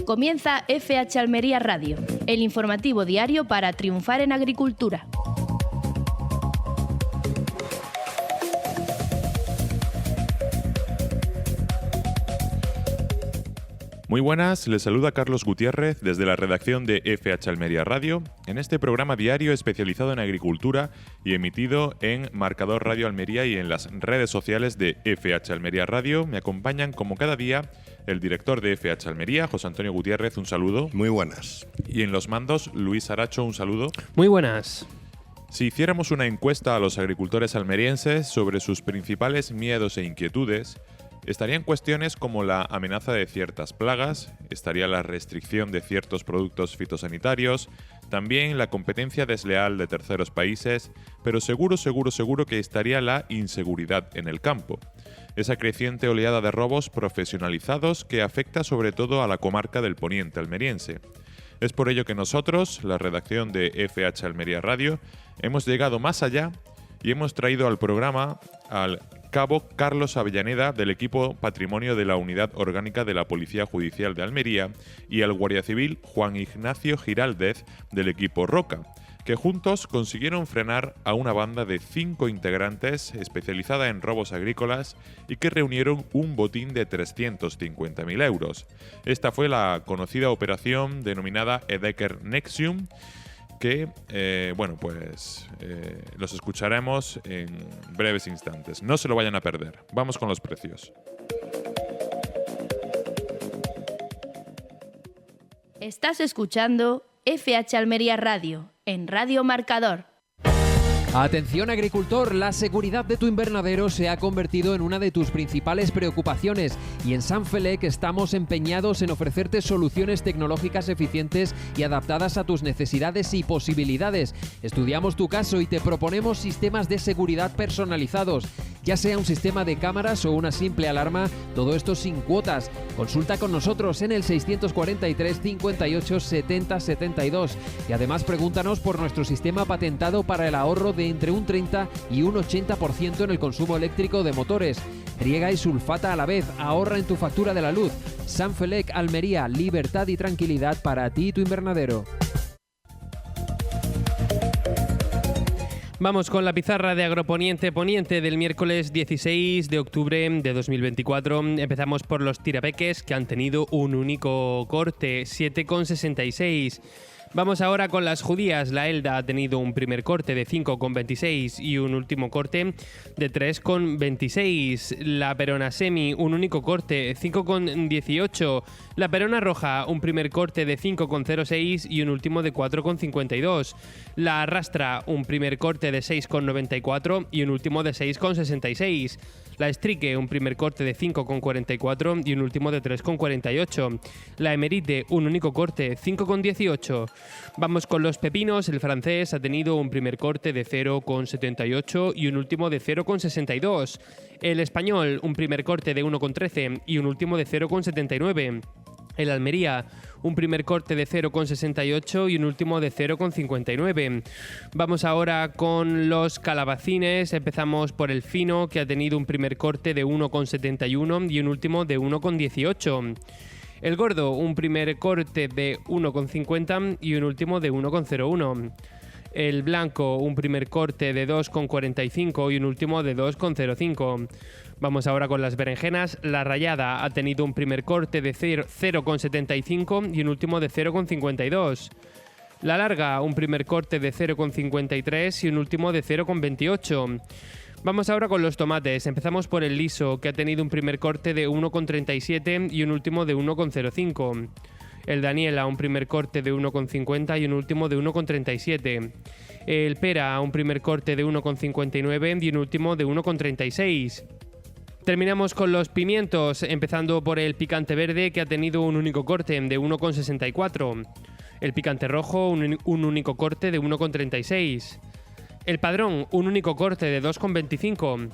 Comienza FH Almería Radio, el informativo diario para triunfar en agricultura. Muy buenas, les saluda Carlos Gutiérrez desde la redacción de FH Almería Radio, en este programa diario especializado en agricultura y emitido en Marcador Radio Almería y en las redes sociales de FH Almería Radio. Me acompañan como cada día el director de FH Almería, José Antonio Gutiérrez, un saludo. Muy buenas. Y en los mandos, Luis Aracho, un saludo. Muy buenas. Si hiciéramos una encuesta a los agricultores almerienses sobre sus principales miedos e inquietudes, estarían cuestiones como la amenaza de ciertas plagas, estaría la restricción de ciertos productos fitosanitarios, también la competencia desleal de terceros países, pero seguro que estaría la inseguridad en el campo. Esa creciente oleada de robos profesionalizados que afecta sobre todo a la comarca del poniente almeriense. Es por ello que nosotros, la redacción de FH Almería Radio, hemos llegado más allá y hemos traído al programa al cabo Carlos Avellaneda del equipo Patrimonio de la Unidad Orgánica de la Policía Judicial de Almería y al guardia civil Juan Ignacio Giraldez del equipo Roca, que juntos consiguieron frenar a una banda de 5 integrantes especializada en robos agrícolas y que reunieron un botín de 350.000 euros. Esta fue la conocida operación denominada Edeker Nexium, que, los escucharemos en breves instantes. No se lo vayan a perder. Vamos con los precios. Estás escuchando FH Almería Radio, en Radio Marcador. Atención agricultor, la seguridad de tu invernadero se ha convertido en una de tus principales preocupaciones y en Sanfelec estamos empeñados en ofrecerte soluciones tecnológicas eficientes y adaptadas a tus necesidades y posibilidades. Estudiamos tu caso y te proponemos sistemas de seguridad personalizados, ya sea un sistema de cámaras o una simple alarma, todo esto sin cuotas. Consulta con nosotros en el 643 58 70 72 y además pregúntanos por nuestro sistema patentado para el ahorro de entre un 30 y un 80% en el consumo eléctrico de motores. Riega y sulfata a la vez, ahorra en tu factura de la luz. Sanfelec Almería, libertad y tranquilidad para ti y tu invernadero. Vamos con la pizarra de Agroponiente Poniente del miércoles 16 de octubre de 2024. Empezamos por los tirabeques, que han tenido un único corte, 7,66. Vamos ahora con las judías. La Elda ha tenido un primer corte de 5,26 y un último corte de 3,26. La Perona Semi, un único corte, 5,18. La Perona Roja, un primer corte de 5,06 y un último de 4,52. La Arrastra, un primer corte de 6,94 y un último de 6,66. La Estrique, un primer corte de 5,44 y un último de 3,48. La Emerite, un único corte, 5,18. Vamos con los pepinos. El francés ha tenido un primer corte de 0,78 y un último de 0,62. El español, un primer corte de 1,13 y un último de 0,79. El Almería, un primer corte de 0,68 y un último de 0,59. Vamos ahora con los calabacines. Empezamos por el fino, que ha tenido un primer corte de 1,71 y un último de 1,18. El gordo, un primer corte de 1,50 y un último de 1,01. El blanco, un primer corte de 2,45 y un último de 2,05. Vamos ahora con las berenjenas. La rayada ha tenido un primer corte de 0,75 y un último de 0,52. La larga, un primer corte de 0,53 y un último de 0,28. Vamos ahora con los tomates. Empezamos por el liso, que ha tenido un primer corte de 1,37 y un último de 1,05. El Daniela, un primer corte de 1,50 y un último de 1,37. El Pera, un primer corte de 1,59 y un último de 1,36. Terminamos con los pimientos, empezando por el picante verde, que ha tenido un único corte de 1,64. El picante rojo, un único corte de 1,36. El padrón, un único corte de 2,25.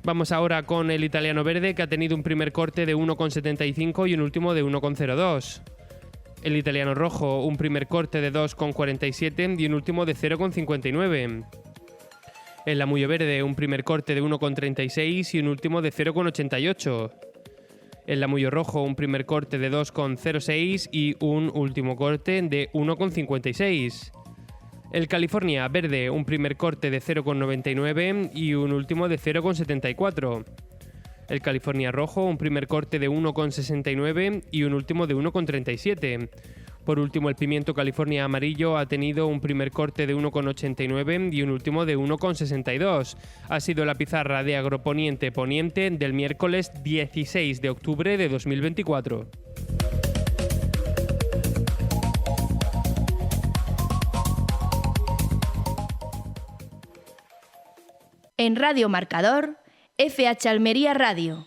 Vamos ahora con el italiano verde, que ha tenido un primer corte de 1,75 y un último de 1,02. El italiano rojo, un primer corte de 2,47 y un último de 0,59. El lamuyo verde, un primer corte de 1,36 y un último de 0,88. El Lamullo Rojo, un primer corte de 2,06 y un último corte de 1,56. El California Verde, un primer corte de 0,99 y un último de 0,74. El California Rojo, un primer corte de 1,69 y un último de 1,37. Por último, el Pimiento California Amarillo ha tenido un primer corte de 1,89 y un último de 1,62. Ha sido la pizarra de Agroponiente Poniente del miércoles 16 de octubre de 2024. En Radio Marcador, FH Almería Radio.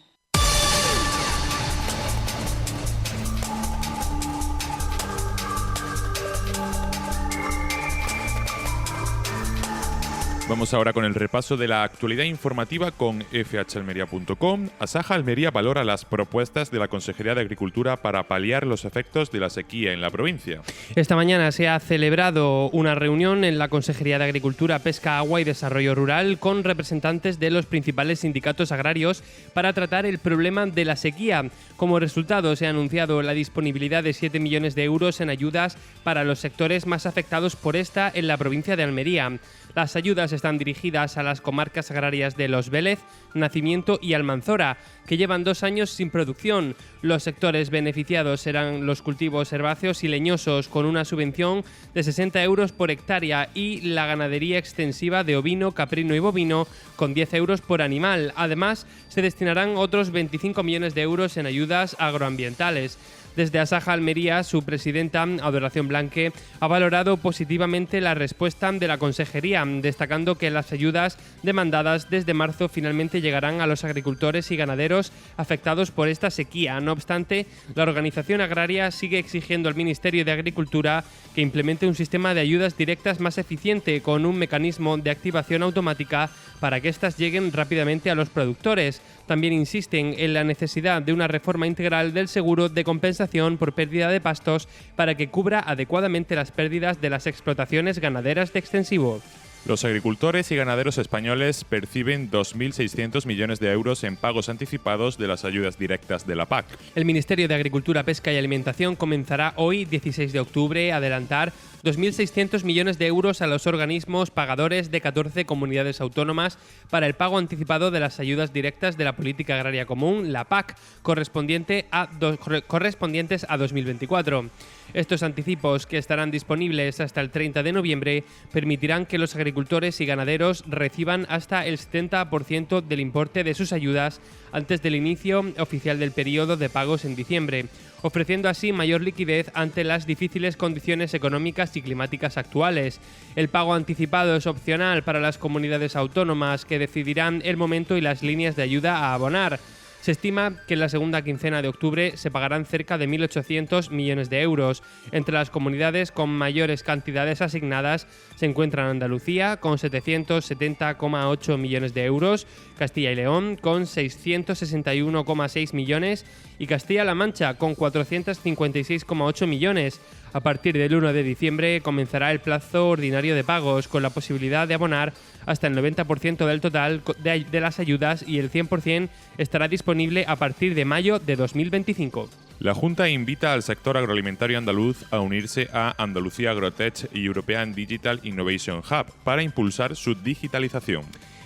Vamos ahora con el repaso de la actualidad informativa con fhalmería.com. Asaja Almería valora las propuestas de la Consejería de Agricultura para paliar los efectos de la sequía en la provincia. Esta mañana se ha celebrado una reunión en la Consejería de Agricultura, Pesca, Agua y Desarrollo Rural con representantes de los principales sindicatos agrarios para tratar el problema de la sequía. Como resultado, se ha anunciado la disponibilidad de 7 millones de euros en ayudas para los sectores más afectados por esta en la provincia de Almería. Las ayudas están dirigidas a las comarcas agrarias de Los Vélez, Nacimiento y Almanzora, que llevan 2 años sin producción. Los sectores beneficiados serán los cultivos herbáceos y leñosos, con una subvención de 60 euros por hectárea, y la ganadería extensiva de ovino, caprino y bovino, con 10 euros por animal. Además, se destinarán otros 25 millones de euros en ayudas agroambientales. Desde Asaja Almería, su presidenta, Adoración Blanque, ha valorado positivamente la respuesta de la Consejería, destacando que las ayudas demandadas desde marzo finalmente llegarán a los agricultores y ganaderos afectados por esta sequía. No obstante, la organización agraria sigue exigiendo al Ministerio de Agricultura que implemente un sistema de ayudas directas más eficiente, con un mecanismo de activación automática para que éstas lleguen rápidamente a los productores. También insisten en la necesidad de una reforma integral del seguro de compensación por pérdida de pastos para que cubra adecuadamente las pérdidas de las explotaciones ganaderas de extensivo. Los agricultores y ganaderos españoles perciben 2.600 millones de euros en pagos anticipados de las ayudas directas de la PAC. El Ministerio de Agricultura, Pesca y Alimentación comenzará hoy, 16 de octubre, a adelantar 2.600 millones de euros a los organismos pagadores de 14 comunidades autónomas para el pago anticipado de las ayudas directas de la Política Agraria Común, la PAC, correspondientes a 2024. Estos anticipos, que estarán disponibles hasta el 30 de noviembre, permitirán que los agricultores y ganaderos reciban hasta el 70% del importe de sus ayudas antes del inicio oficial del periodo de pagos en diciembre, ofreciendo así mayor liquidez ante las difíciles condiciones económicas y climáticas actuales. El pago anticipado es opcional para las comunidades autónomas, que decidirán el momento y las líneas de ayuda a abonar. Se estima que en la segunda quincena de octubre se pagarán cerca de 1.800 millones de euros. Entre las comunidades con mayores cantidades asignadas se encuentran Andalucía, con 770,8 millones de euros, Castilla y León, con 661,6 millones, y Castilla-La Mancha, con 456,8 millones. A partir del 1 de diciembre comenzará el plazo ordinario de pagos, con la posibilidad de abonar hasta el 90% del total de las ayudas, y el 100% estará disponible a partir de mayo de 2025. La Junta invita al sector agroalimentario andaluz a unirse a Andalucía Agrotech y European Digital Innovation Hub para impulsar su digitalización.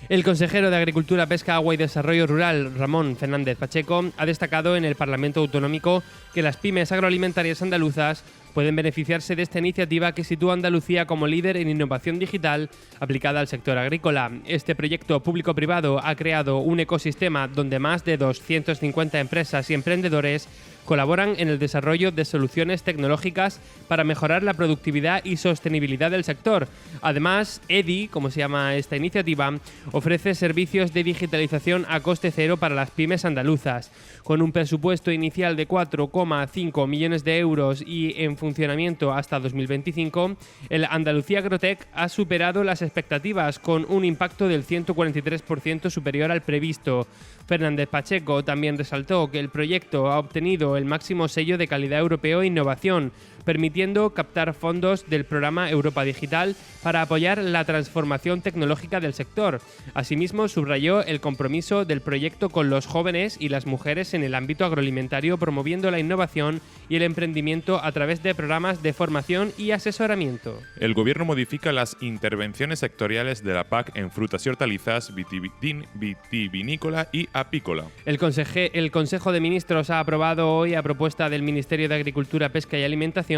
El consejero de Agricultura, Pesca, Agua y Desarrollo Rural, Ramón Fernández Pacheco, ha destacado en el Parlamento Autonómico que las pymes agroalimentarias andaluzas pueden beneficiarse de esta iniciativa, que sitúa a Andalucía como líder en innovación digital aplicada al sector agrícola. Este proyecto público-privado ha creado un ecosistema donde más de 250 empresas y emprendedores colaboran en el desarrollo de soluciones tecnológicas para mejorar la productividad y sostenibilidad del sector. Además, EDI, como se llama esta iniciativa, ofrece servicios de digitalización a coste cero para las pymes andaluzas. Con un presupuesto inicial de 4,5 millones de euros y en funcionamiento hasta 2025, el Andalucía Agrotech ha superado las expectativas, con un impacto del 143% superior al previsto. Fernández Pacheco también resaltó que el proyecto ha obtenido el máximo sello de calidad europeo e innovación, permitiendo captar fondos del programa Europa Digital para apoyar la transformación tecnológica del sector. Asimismo, subrayó el compromiso del proyecto con los jóvenes y las mujeres en el ámbito agroalimentario, promoviendo la innovación y el emprendimiento a través de programas de formación y asesoramiento. El Gobierno modifica las intervenciones sectoriales de la PAC en frutas y hortalizas, vitivinícola y apícola. El Consejo de Ministros ha aprobado hoy, a propuesta del Ministerio de Agricultura, Pesca y Alimentación,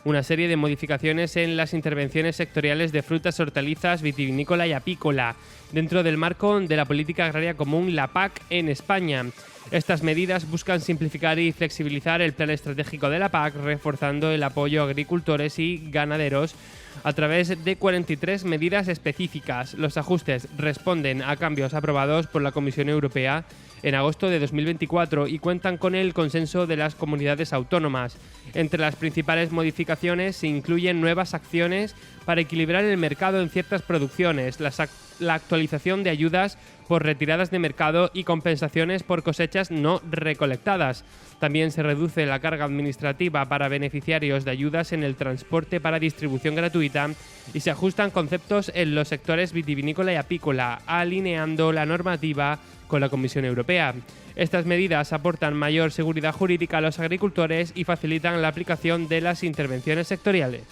una serie de modificaciones en las intervenciones sectoriales de frutas, hortalizas, vitivinícola y apícola, dentro del marco de la Política Agraria Común, la PAC, en España. Estas medidas buscan simplificar y flexibilizar el plan estratégico de la PAC, reforzando el apoyo a agricultores y ganaderos a través de 43 medidas específicas. Los ajustes responden a cambios aprobados por la Comisión Europea en agosto de 2024 y cuentan con el consenso de las comunidades autónomas. Entre las principales modificaciones se incluyen nuevas acciones para equilibrar el mercado en ciertas producciones, la actualización de ayudas por retiradas de mercado y compensaciones por cosechas no recolectadas. También se reduce la carga administrativa para beneficiarios de ayudas en el transporte para distribución gratuita y se ajustan conceptos en los sectores vitivinícola y apícola, alineando la normativa con la Comisión Europea. Estas medidas aportan mayor seguridad jurídica a los agricultores y facilitan la aplicación de las intervenciones sectoriales.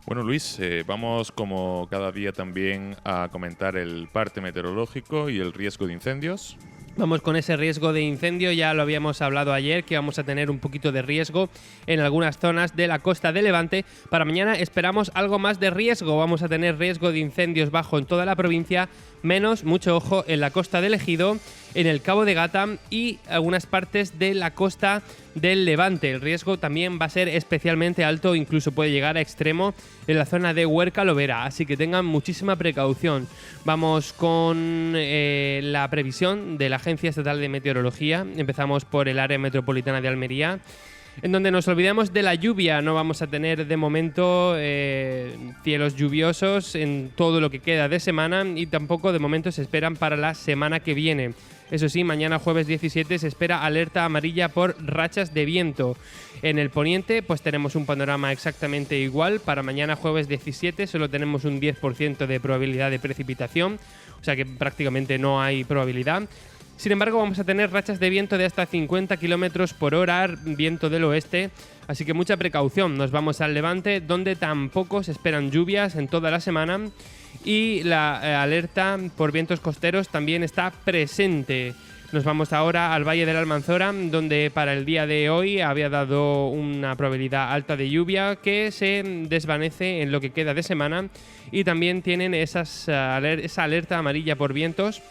Bueno, Luis, vamos como cada día también a comentar el parte meteorológico y el riesgo de incendios. Vamos con ese riesgo de incendio, ya lo habíamos hablado ayer, que vamos a tener un poquito de riesgo en algunas zonas de la costa de Levante. Para mañana esperamos algo más de riesgo, vamos a tener riesgo de incendios bajo en toda la provincia, menos, mucho ojo, en la costa del Ejido, en el Cabo de Gata y algunas partes de la costa del Levante. El riesgo también va a ser especialmente alto, incluso puede llegar a extremo en la zona de Huerca-Lovera, así que tengan muchísima precaución. Vamos con la previsión de la Agencia Estatal de Meteorología. Empezamos por el área metropolitana de Almería, en donde nos olvidamos de la lluvia. No vamos a tener de momento cielos lluviosos en todo lo que queda de semana y tampoco de momento se esperan para la semana que viene. Eso sí, mañana jueves 17 se espera alerta amarilla por rachas de viento. En el poniente pues tenemos un panorama exactamente igual. Para mañana jueves 17 solo tenemos un 10% de probabilidad de precipitación, o sea que prácticamente no hay probabilidad. Sin embargo, vamos a tener rachas de viento de hasta 50 km por hora, viento del oeste, así que mucha precaución. Nos vamos al Levante, donde tampoco se esperan lluvias en toda la semana y la alerta por vientos costeros también está presente. Nos vamos ahora al Valle de la Almanzora, donde para el día de hoy había dado una probabilidad alta de lluvia que se desvanece en lo que queda de semana, y también tienen esa alerta amarilla por vientos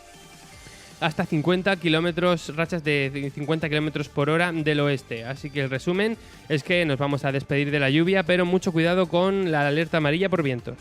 hasta 50 kilómetros, rachas de 50 kilómetros por hora del oeste. Así que el resumen es que nos vamos a despedir de la lluvia, pero mucho cuidado con la alerta amarilla por vientos.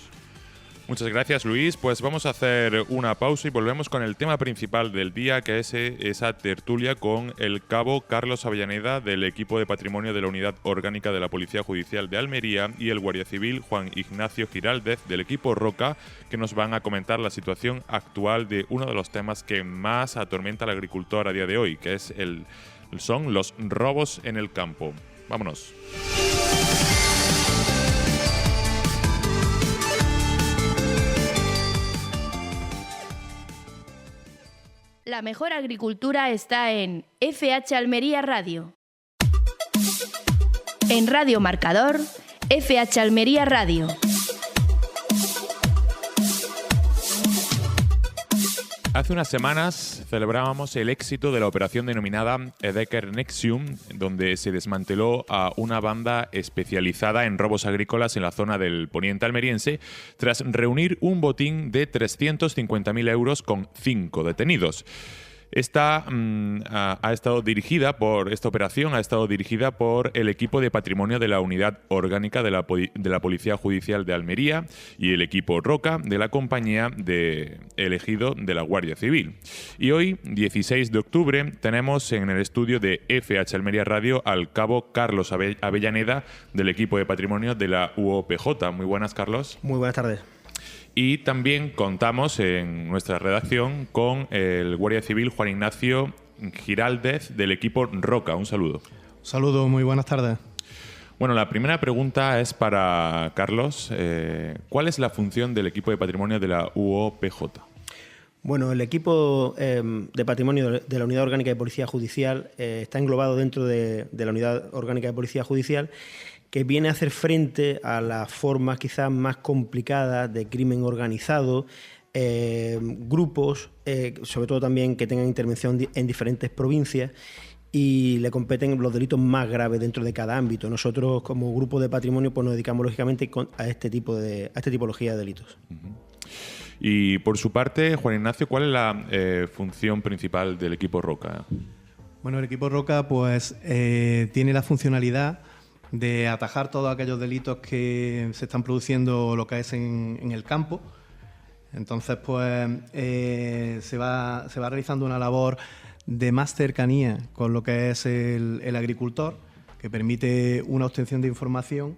Muchas gracias, Luis. Pues vamos a hacer una pausa y volvemos con el tema principal del día, que es esa tertulia con el cabo Carlos Avellaneda, del equipo de patrimonio de la Unidad Orgánica de la Policía Judicial de Almería, y el guardia civil Juan Ignacio Giraldez, del equipo Roca, que nos van a comentar la situación actual de uno de los temas que más atormenta al agricultor a día de hoy, que son los robos en el campo. Vámonos. La mejor agricultura está en FH Almería Radio. En Radio Marcador, FH Almería Radio. Hace unas semanas celebrábamos el éxito de la operación denominada Edeker Nexium, donde se desmanteló a una banda especializada en robos agrícolas en la zona del poniente almeriense, tras reunir un botín de 350.000 euros con 5 detenidos. Esta operación ha estado dirigida por el equipo de patrimonio de la Unidad Orgánica de la Policía Judicial de Almería y el equipo Roca de la compañía de Ejido de la Guardia Civil. Y hoy, 16 de octubre, tenemos en el estudio de FH Almería Radio al cabo Carlos Avellaneda, del equipo de patrimonio de la UOPJ. Muy buenas, Carlos. Muy buenas tardes. Y también contamos en nuestra redacción con el guardia civil Juan Ignacio Giraldez, del equipo Roca. Un saludo. Saludos, muy buenas tardes. Bueno, la primera pregunta es para Carlos. ¿Cuál es la función del equipo de patrimonio de la UOPJ? Bueno, el equipo de patrimonio de la Unidad Orgánica de Policía Judicial está englobado dentro de la Unidad Orgánica de Policía Judicial, que viene a hacer frente a las formas quizás más complicadas de crimen organizado, grupos, sobre todo también que tengan intervención en diferentes provincias, y le competen los delitos más graves dentro de cada ámbito. Nosotros, como grupo de patrimonio, pues nos dedicamos lógicamente a esta tipología de delitos. Y por su parte, Juan Ignacio, ¿cuál es la función principal del equipo Roca? Bueno, el equipo Roca pues tiene la funcionalidad de atajar todos aquellos delitos que se están produciendo lo que es en el campo. Entonces, pues se va realizando una labor de más cercanía con lo que es el agricultor, que permite una obtención de información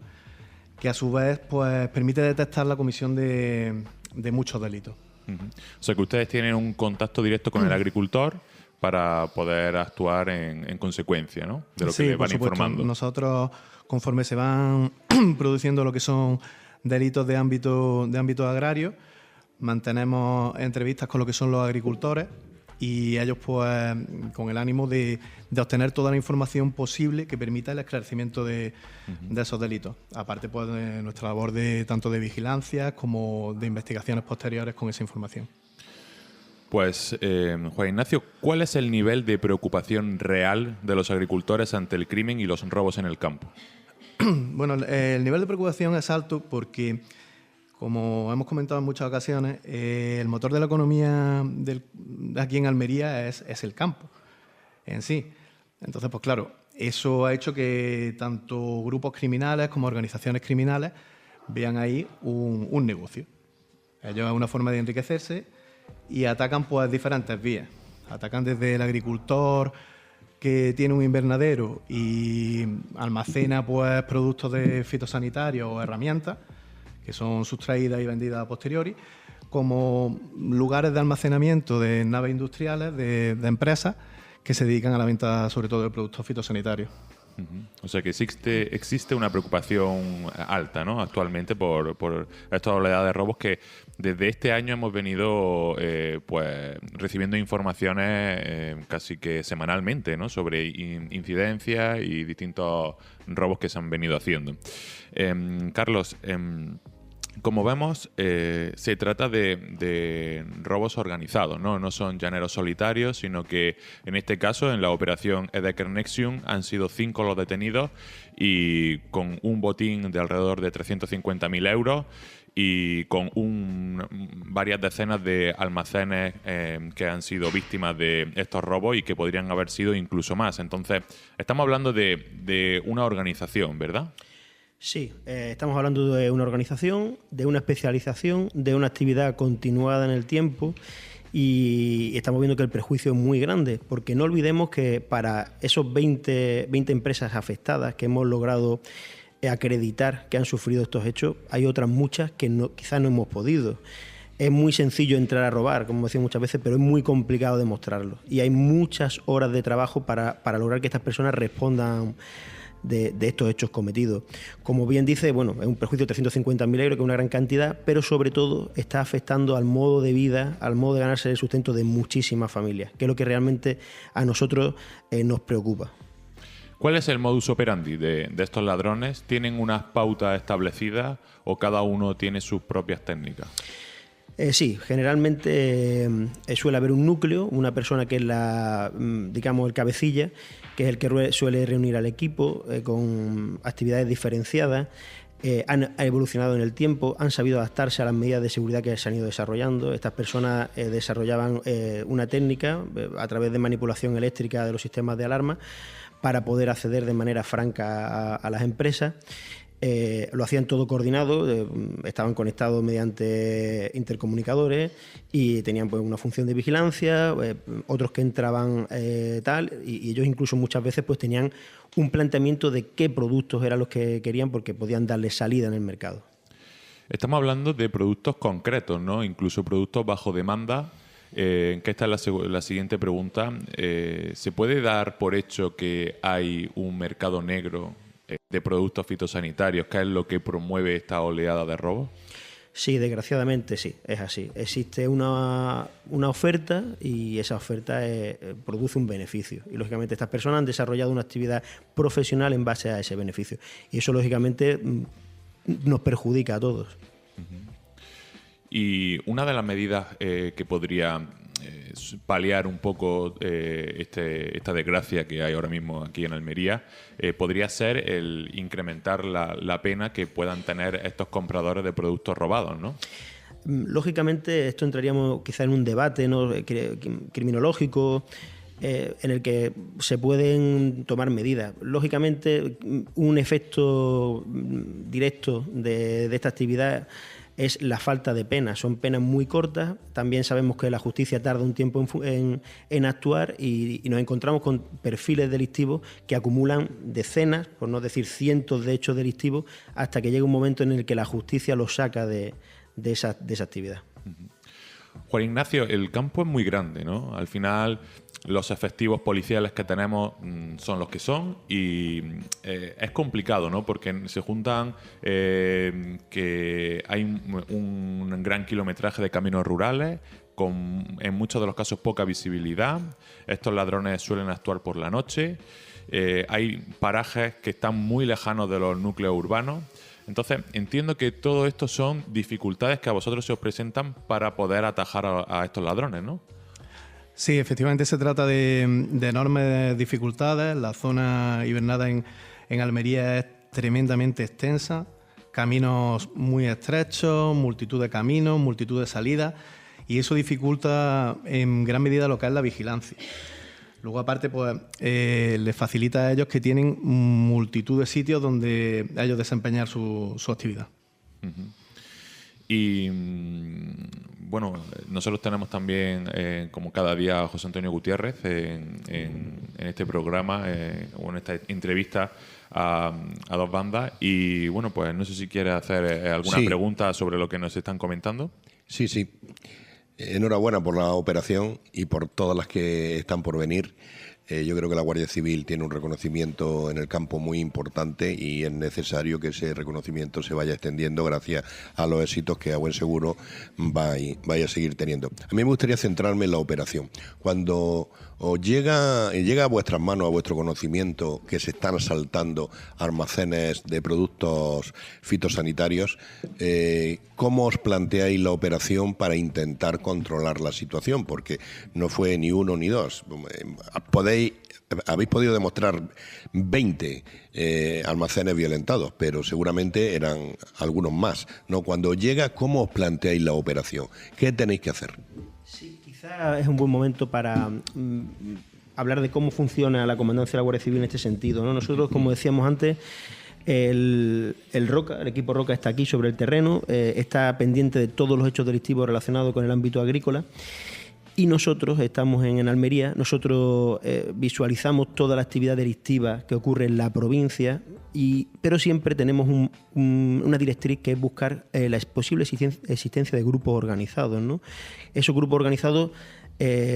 que a su vez pues permite detectar la comisión de muchos delitos. O sea que ustedes tienen un contacto directo con el agricultor para poder actuar en consecuencia, ¿no? De lo que le van informando. Nosotros, conforme se van produciendo lo que son delitos de ámbito agrario, mantenemos entrevistas con lo que son los agricultores y ellos, pues, con el ánimo de obtener toda la información posible que permita el esclarecimiento de esos delitos. Aparte, pues, de nuestra labor tanto de vigilancia como de investigaciones posteriores con esa información. Pues, Juan Ignacio, ¿cuál es el nivel de preocupación real de los agricultores ante el crimen y los robos en el campo? Bueno, el nivel de preocupación es alto porque, como hemos comentado en muchas ocasiones, el motor de la economía aquí en Almería es el campo en sí. Entonces, pues claro, eso ha hecho que tanto grupos criminales como organizaciones criminales vean ahí un negocio. Ellos es una forma de enriquecerse y atacan pues diferentes vías. Atacan desde el agricultor que tiene un invernadero y almacena pues productos de fitosanitarios o herramientas que son sustraídas y vendidas a posteriori, como lugares de almacenamiento de naves industriales, de empresas que se dedican a la venta sobre todo de productos fitosanitarios. O sea que existe una preocupación alta, ¿no?, actualmente por esta oleada de robos que desde este año hemos venido pues recibiendo informaciones casi que semanalmente, ¿no?, sobre incidencias y distintos robos que se han venido haciendo. Carlos, como vemos, se trata de robos organizados, ¿no? No son llaneros solitarios, sino que en este caso, en la operación Edeker Nexium, han sido 5 los detenidos y con un botín de alrededor de 350.000 euros y con varias decenas de almacenes que han sido víctimas de estos robos y que podrían haber sido incluso más. Entonces, estamos hablando de una organización, ¿verdad? Sí, estamos hablando de una organización, de una especialización, de una actividad continuada en el tiempo y estamos viendo que el prejuicio es muy grande, porque no olvidemos que para esos 20 empresas afectadas que hemos logrado acreditar que han sufrido estos hechos, hay otras muchas que quizás no hemos podido. Es muy sencillo entrar a robar, como decía muchas veces, pero es muy complicado demostrarlo y hay muchas horas de trabajo para lograr que estas personas respondan de estos hechos cometidos. Como bien dice, bueno, es un perjuicio de 350.000 euros, que es una gran cantidad, pero sobre todo está afectando al modo de vida, al modo de ganarse el sustento de muchísimas familias, que es lo que realmente a nosotros nos preocupa. ¿Cuál es el modus operandi de estos ladrones? ¿Tienen unas pautas establecidas o cada uno tiene sus propias técnicas? Sí, generalmente suele haber un núcleo, una persona que es digamos, el cabecilla, que es el que suele reunir al equipo con actividades diferenciadas. Han evolucionado en el tiempo, han sabido adaptarse a las medidas de seguridad que se han ido desarrollando. Estas personas desarrollaban una técnica a través de manipulación eléctrica de los sistemas de alarma para poder acceder de manera franca a las empresas. Lo hacían todo coordinado, estaban conectados mediante intercomunicadores y tenían pues una función de vigilancia, otros que entraban y ellos incluso muchas veces pues tenían un planteamiento de qué productos eran los que querían porque podían darle salida en el mercado. Estamos hablando de productos concretos, ¿no? Incluso productos bajo demanda. Que esta es la siguiente pregunta. ¿Se puede dar por hecho que hay un mercado negro de productos fitosanitarios, que es lo que promueve esta oleada de robos? Sí, desgraciadamente sí, es así. Existe una oferta y esa oferta produce un beneficio. Y lógicamente estas personas han desarrollado una actividad profesional en base a ese beneficio. Y eso lógicamente nos perjudica a todos. Y una de las medidas que podría paliar un poco esta desgracia que hay ahora mismo aquí en Almería, podría ser el incrementar la pena que puedan tener estos compradores de productos robados, ¿no? Lógicamente esto entraríamos quizá en un debate, ¿no?, criminológico, en el que se pueden tomar medidas. Lógicamente un efecto directo de esta actividad es la falta de penas. Son penas muy cortas. También sabemos que la justicia tarda un tiempo en actuar y nos encontramos con perfiles delictivos que acumulan decenas, por no decir cientos de hechos delictivos, hasta que llega un momento en el que la justicia los saca de esa actividad. Juan Ignacio, el campo es muy grande, ¿no? Al final los efectivos policiales que tenemos son los que son y es complicado, ¿no? Porque se juntan que hay un gran kilometraje de caminos rurales con, en muchos de los casos, poca visibilidad. Estos ladrones suelen actuar por la noche. Hay parajes que están muy lejanos de los núcleos urbanos. Entonces, entiendo que todo esto son dificultades que a vosotros se os presentan para poder atajar a estos ladrones, ¿no? Sí, efectivamente se trata de enormes dificultades. La zona hibernada en Almería es tremendamente extensa, caminos muy estrechos, multitud de caminos, multitud de salidas, y eso dificulta en gran medida lo que es la vigilancia. Luego, aparte, pues les facilita a ellos que tienen multitud de sitios donde ellos desempeñar su actividad. Uh-huh. Y bueno, nosotros tenemos también, como cada día, a José Antonio Gutiérrez en este programa o en esta entrevista a Dos Bandas. Y bueno, pues no sé si quiere hacer alguna pregunta sobre lo que nos están comentando. Sí. Enhorabuena por la operación y por todas las que están por venir. Yo creo que la Guardia Civil tiene un reconocimiento en el campo muy importante y es necesario que ese reconocimiento se vaya extendiendo gracias a los éxitos que a buen seguro vaya a seguir teniendo. A mí me gustaría centrarme en la operación. Cuando os llega a vuestras manos, a vuestro conocimiento, que se están asaltando almacenes de productos fitosanitarios, ¿cómo os planteáis la operación para intentar controlar la situación? Porque no fue ni uno ni dos. Habéis podido demostrar 20 almacenes violentados, pero seguramente eran algunos más, ¿no? Cuando llega, ¿cómo os planteáis la operación? ¿Qué tenéis que hacer? Sí, quizá es un buen momento para hablar de cómo funciona la Comandancia de la Guardia Civil en este sentido, ¿no? Nosotros, como decíamos antes, el equipo Roca está aquí sobre el terreno, está pendiente de todos los hechos delictivos relacionados con el ámbito agrícola. Y nosotros estamos en Almería, nosotros visualizamos toda la actividad delictiva que ocurre en la provincia, pero siempre tenemos una directriz que es buscar la posible existencia de grupos organizados, ¿no? Esos grupos organizados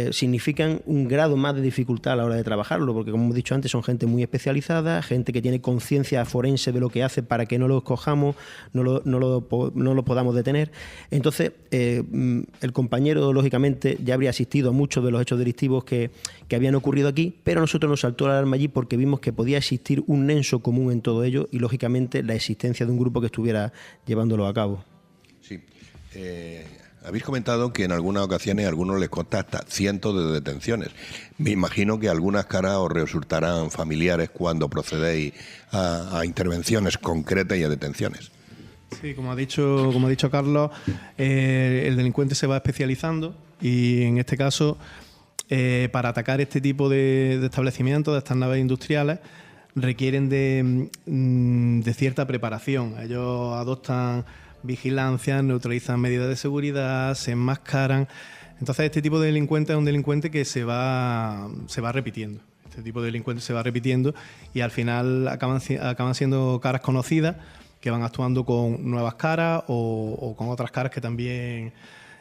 significan un grado más de dificultad a la hora de trabajarlo, porque como hemos dicho antes son gente muy especializada, gente que tiene conciencia forense de lo que hace para que no lo escojamos, no lo podamos detener. Entonces el compañero lógicamente ya habría asistido a muchos de los hechos delictivos que habían ocurrido aquí, pero a nosotros nos saltó la alarma allí porque vimos que podía existir un nexo común en todo ello y lógicamente la existencia de un grupo que estuviera llevándolo a cabo. Sí. Habéis comentado que en algunas ocasiones a algunos les consta hasta cientos de detenciones. Me imagino que algunas caras os resultarán familiares cuando procedéis a intervenciones concretas y a detenciones. Sí, como ha dicho Carlos, el delincuente se va especializando y en este caso, para atacar este tipo de establecimientos, de estas naves industriales, requieren de cierta preparación. Ellos adoptan vigilancia, neutralizan medidas de seguridad, se enmascaran. Entonces este tipo de delincuente es un delincuente que se va repitiendo. Este tipo de delincuentes se va repitiendo y al final acaban siendo caras conocidas que van actuando con nuevas caras o con otras caras que también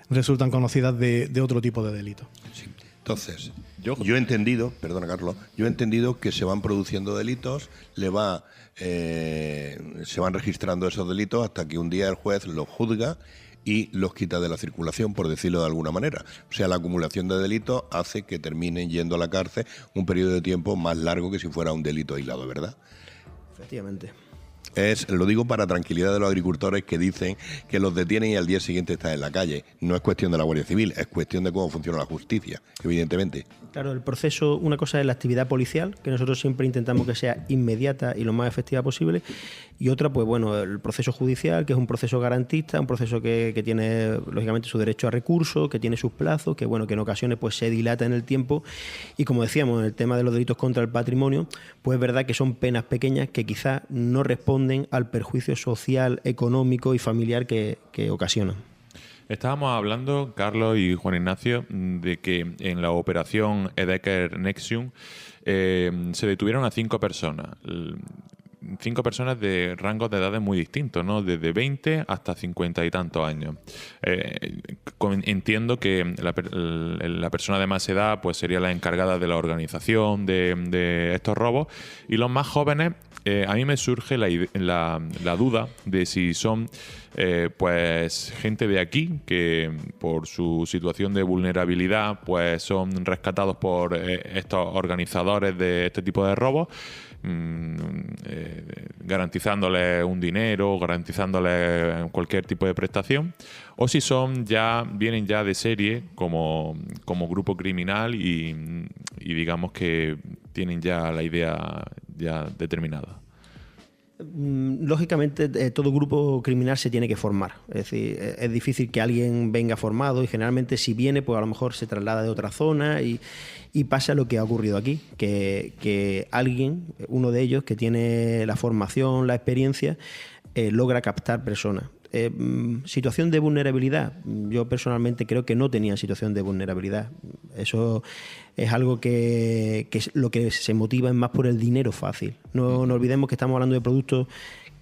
resultan conocidas de otro tipo de delitos. Sí. Entonces, Yo he entendido, perdona Carlos, que se van produciendo delitos, se van registrando esos delitos hasta que un día el juez los juzga y los quita de la circulación, por decirlo de alguna manera. O sea, la acumulación de delitos hace que terminen yendo a la cárcel un periodo de tiempo más largo que si fuera un delito aislado, ¿verdad? Efectivamente. Lo digo para tranquilidad de los agricultores que dicen que los detienen y al día siguiente están en la calle. No es cuestión de la Guardia Civil, es cuestión de cómo funciona la justicia, evidentemente. Claro, el proceso, una cosa es la actividad policial, que nosotros siempre intentamos que sea inmediata y lo más efectiva posible, y otra, pues bueno, el proceso judicial, que es un proceso garantista, un proceso que tiene, lógicamente, su derecho a recurso, que tiene sus plazos, que bueno, que en ocasiones pues se dilata en el tiempo, y como decíamos, en el tema de los delitos contra el patrimonio, pues es verdad que son penas pequeñas que quizás no responden al perjuicio social, económico y familiar que ocasionan. Estábamos hablando, Carlos y Juan Ignacio, de que en la operación Edeker Nexium se detuvieron a 5 personas. 5 personas de rangos de edades muy distintos, ¿no? Desde 20 hasta 50 y tantos años. Entiendo que la persona de más edad pues sería la encargada de la organización de estos robos, y los más jóvenes, a mí me surge la duda de si son pues gente de aquí que por su situación de vulnerabilidad pues son rescatados por estos organizadores de este tipo de robos, garantizándoles un dinero, garantizándoles cualquier tipo de prestación, o si vienen ya de serie como grupo criminal y digamos que tienen ya la idea ya determinada. Lógicamente, todo grupo criminal se tiene que formar. Es decir, es difícil que alguien venga formado, y generalmente si viene, pues a lo mejor se traslada de otra zona y pasa lo que ha ocurrido aquí, que alguien, uno de ellos que tiene la formación, la experiencia, logra captar personas. Situación de vulnerabilidad, yo personalmente creo que no tenía situación de vulnerabilidad. Eso es algo que lo que se motiva es más por el dinero fácil. No olvidemos que estamos hablando de productos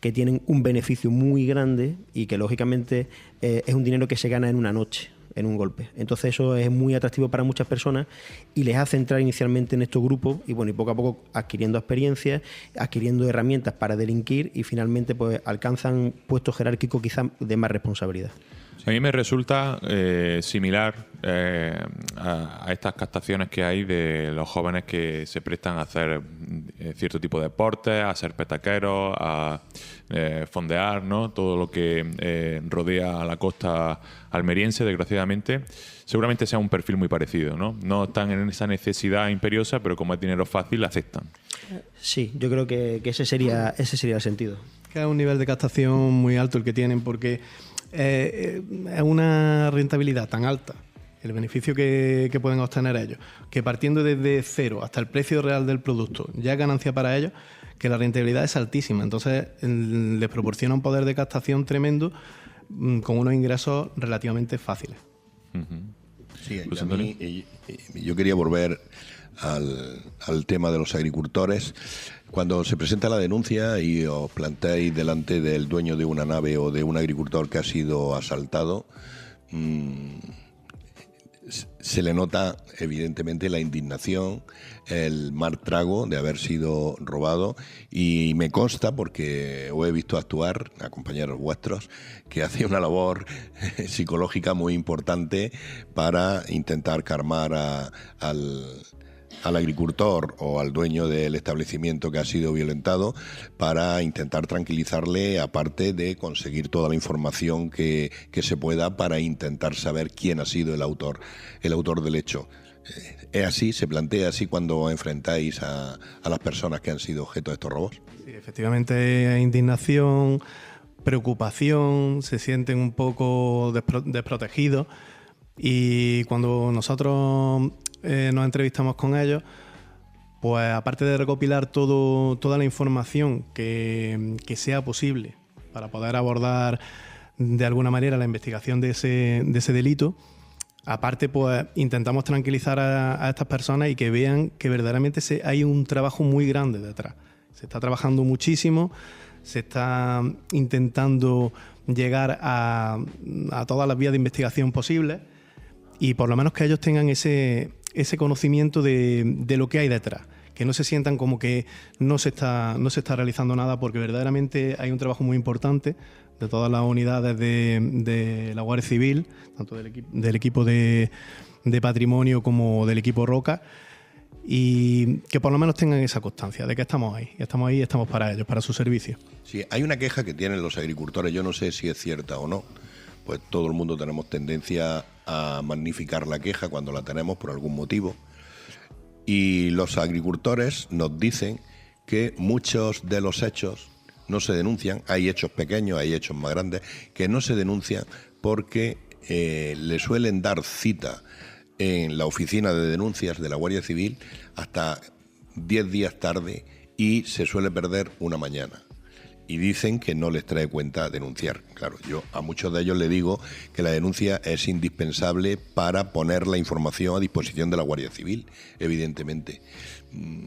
que tienen un beneficio muy grande y que lógicamente es un dinero que se gana en una noche, en un golpe. Entonces eso es muy atractivo para muchas personas y les hace entrar inicialmente en estos grupos y bueno, y poco a poco adquiriendo experiencias, adquiriendo herramientas para delinquir, y finalmente pues alcanzan puestos jerárquicos quizás de más responsabilidad. A mí me resulta similar a estas captaciones que hay de los jóvenes que se prestan a hacer cierto tipo de deportes, a ser petaqueros, a fondear, ¿no? Todo lo que rodea a la costa almeriense, desgraciadamente. Seguramente sea un perfil muy parecido, ¿no? No están en esa necesidad imperiosa, pero como es dinero fácil, aceptan. Sí, yo creo que ese sería el sentido. Que es un nivel de captación muy alto el que tienen, porque es una rentabilidad tan alta, el beneficio que pueden obtener ellos, que partiendo desde cero hasta el precio real del producto ya es ganancia para ellos, que la rentabilidad es altísima. Entonces les proporciona un poder de captación tremendo, con unos ingresos relativamente fáciles. Sí, yo quería volver al tema de los agricultores. Cuando se presenta la denuncia y os planteáis delante del dueño de una nave o de un agricultor que ha sido asaltado, se le nota evidentemente la indignación, el mal trago de haber sido robado, y me consta, porque os he visto actuar a compañeros vuestros, que hace una labor psicológica muy importante para intentar calmar al agricultor o al dueño del establecimiento que ha sido violentado, para intentar tranquilizarle, aparte de conseguir toda la información que se pueda para intentar saber quién ha sido el autor del hecho. ¿Es así? ¿Se plantea así cuando enfrentáis a las personas que han sido objeto de estos robos? Sí, efectivamente hay indignación, preocupación, se sienten un poco desprotegidos, y cuando nosotros nos entrevistamos con ellos, pues aparte de recopilar toda la información que sea posible para poder abordar de alguna manera la investigación de ese delito, aparte pues intentamos tranquilizar a estas personas y que vean que verdaderamente hay un trabajo muy grande detrás. Se está trabajando muchísimo, se está intentando llegar a todas las vías de investigación posibles, y por lo menos que ellos tengan ese ese conocimiento de lo que hay detrás, que no se sientan como que no se está realizando nada, porque verdaderamente hay un trabajo muy importante de todas las unidades de la Guardia Civil, tanto del equipo de patrimonio como del equipo Roca, y que por lo menos tengan esa constancia de que estamos ahí y estamos para ellos, para su servicio. Sí, hay una queja que tienen los agricultores, yo no sé si es cierta o no, pues todo el mundo tenemos tendencia a magnificar la queja cuando la tenemos por algún motivo, y los agricultores nos dicen que muchos de los hechos no se denuncian, hay hechos pequeños, hay hechos más grandes, que no se denuncian porque le suelen dar cita en la oficina de denuncias de la Guardia Civil hasta 10 días tarde y se suele perder una mañana. Y dicen que no les trae cuenta denunciar. Claro, yo a muchos de ellos les digo que la denuncia es indispensable para poner la información a disposición de la Guardia Civil, evidentemente.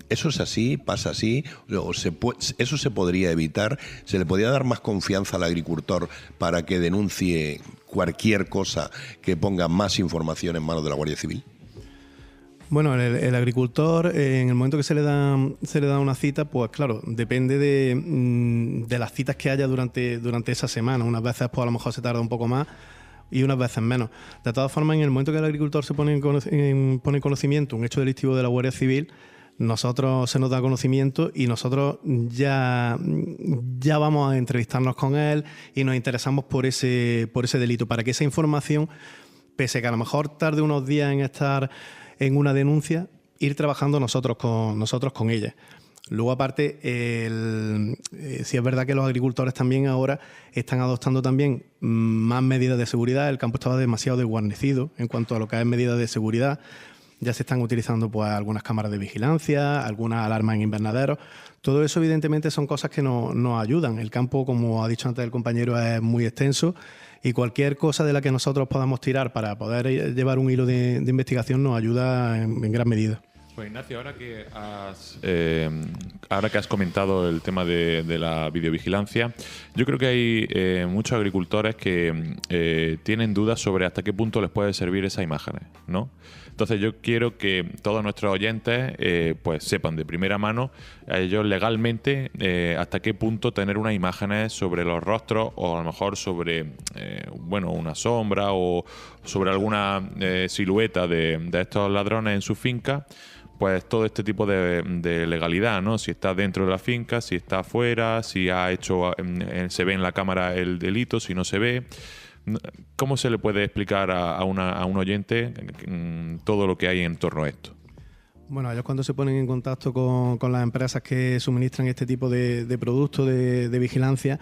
¿Eso es así? ¿Pasa así? ¿Eso se podría evitar? ¿Se le podría dar más confianza al agricultor para que denuncie cualquier cosa que ponga más información en manos de la Guardia Civil? Bueno, el agricultor, en el momento que se le da una cita, pues claro, depende de las citas que haya durante esa semana. Unas veces pues a lo mejor se tarda un poco más y unas veces menos. De todas formas, en el momento que el agricultor se pone en conocimiento un hecho delictivo de la Guardia Civil, nosotros se nos da conocimiento y nosotros ya vamos a entrevistarnos con él y nos interesamos por ese delito, para que esa información, pese a que a lo mejor tarde unos días en estar en una denuncia, ir trabajando nosotros con ella. Luego, aparte, sí es verdad que los agricultores también ahora están adoptando también más medidas de seguridad. El campo estaba demasiado desguarnecido en cuanto a lo que es medidas de seguridad. Ya se están utilizando pues algunas cámaras de vigilancia, algunas alarmas en invernaderos. Todo eso, evidentemente, son cosas que nos ayudan. El campo, como ha dicho antes el compañero, es muy extenso y cualquier cosa de la que nosotros podamos tirar para poder llevar un hilo de investigación nos ayuda en gran medida. Pues Ignacio, ahora que has comentado el tema de la videovigilancia, yo creo que hay muchos agricultores que tienen dudas sobre hasta qué punto les puede servir esas imágenes, ¿no? Entonces yo quiero que todos nuestros oyentes pues sepan de primera mano a ellos legalmente hasta qué punto tener unas imágenes sobre los rostros o a lo mejor sobre una sombra o sobre alguna silueta de estos ladrones en su finca. Pues todo este tipo de legalidad, ¿no? Si está dentro de la finca, si está afuera, si se ve en la cámara el delito, si no se ve. ¿Cómo se le puede explicar a un oyente todo lo que hay en torno a esto? Bueno, ellos cuando se ponen en contacto con las empresas que suministran este tipo de productos de vigilancia,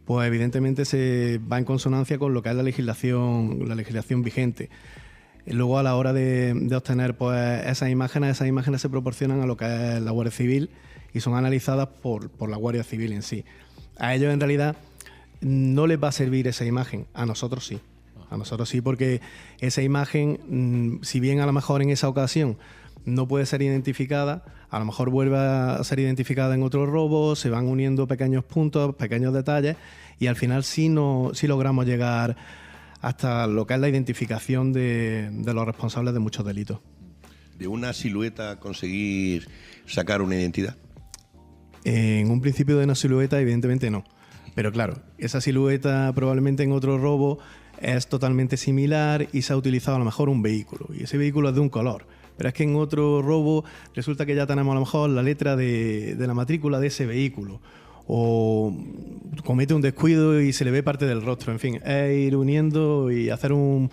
pues evidentemente se va en consonancia con lo que es la legislación vigente. Luego, a la hora de obtener pues esas imágenes se proporcionan a lo que es la Guardia Civil y son analizadas por la Guardia Civil en sí. A ellos, en realidad, no les va a servir esa imagen. A nosotros sí. A nosotros sí, porque esa imagen, si bien a lo mejor en esa ocasión no puede ser identificada, a lo mejor vuelve a ser identificada en otro robo, se van uniendo pequeños puntos, pequeños detalles y al final sí logramos llegar hasta lo que es la identificación de los responsables de muchos delitos. ¿De una silueta conseguir sacar una identidad? En un principio de una silueta, evidentemente no. Pero claro, esa silueta probablemente en otro robo es totalmente similar y se ha utilizado a lo mejor un vehículo. Y ese vehículo es de un color. Pero es que en otro robo resulta que ya tenemos a lo mejor la letra de la matrícula de ese vehículo. O comete un descuido y se le ve parte del rostro. En fin, es ir uniendo y hacer un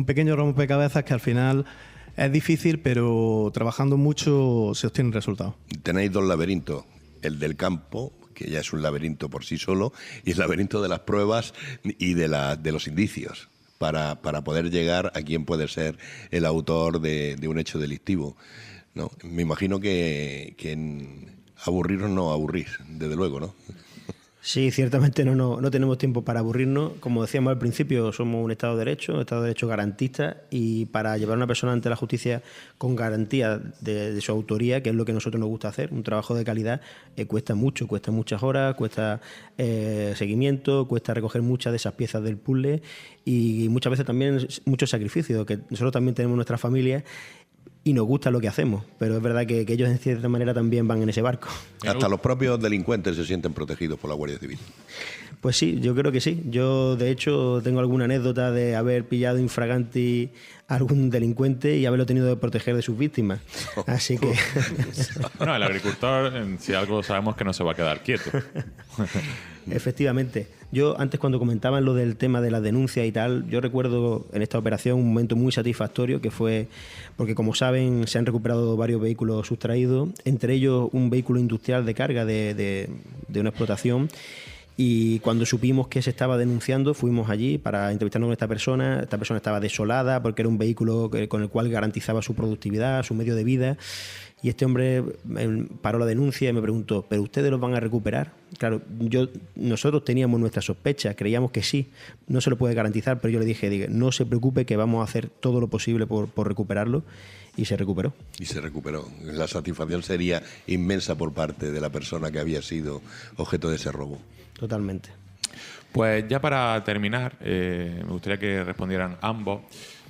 pequeño rompecabezas que al final es difícil, pero trabajando mucho se obtienen resultados. Tenéis dos laberintos, el del campo, que ya es un laberinto por sí solo, y el laberinto de las pruebas y de los indicios, para poder llegar a quién puede ser el autor de un hecho delictivo, ¿no? Me imagino que aburrirnos no aburrís, desde luego, ¿no? Sí, ciertamente no tenemos tiempo para aburrirnos. Como decíamos al principio, somos un Estado de Derecho garantista, y para llevar a una persona ante la justicia con garantía de su autoría, que es lo que a nosotros nos gusta hacer, un trabajo de calidad, cuesta mucho, cuesta muchas horas, cuesta seguimiento, cuesta recoger muchas de esas piezas del puzzle y muchas veces también mucho sacrificio, que nosotros también tenemos nuestras familias. y nos gusta lo que hacemos, pero es verdad que ellos en cierta manera también van en ese barco. Hasta los propios delincuentes se sienten protegidos por la Guardia Civil. Pues sí, yo creo que sí. Yo, de hecho, tengo alguna anécdota de haber pillado infraganti a algún delincuente y haberlo tenido que proteger de sus víctimas. Así que... Bueno, el agricultor, si algo sabemos, que no se va a quedar quieto. Efectivamente. Yo antes, cuando comentaban lo del tema de las denuncias y tal, yo recuerdo en esta operación un momento muy satisfactorio, que fue porque, como saben, se han recuperado varios vehículos sustraídos, entre ellos un vehículo industrial de carga de una explotación. Y cuando supimos que se estaba denunciando, fuimos allí para entrevistarnos con esta persona. Esta persona estaba desolada porque era un vehículo con el cual garantizaba su productividad, su medio de vida. Y este hombre paró la denuncia y me preguntó, ¿pero ustedes los van a recuperar? Claro, nosotros teníamos nuestras sospechas, creíamos que sí, no se lo puede garantizar, pero yo le dije, no se preocupe, que vamos a hacer todo lo posible por recuperarlo. Y se recuperó. Y se recuperó. La satisfacción sería inmensa por parte de la persona que había sido objeto de ese robo. Totalmente. Pues ya para terminar, me gustaría que respondieran ambos,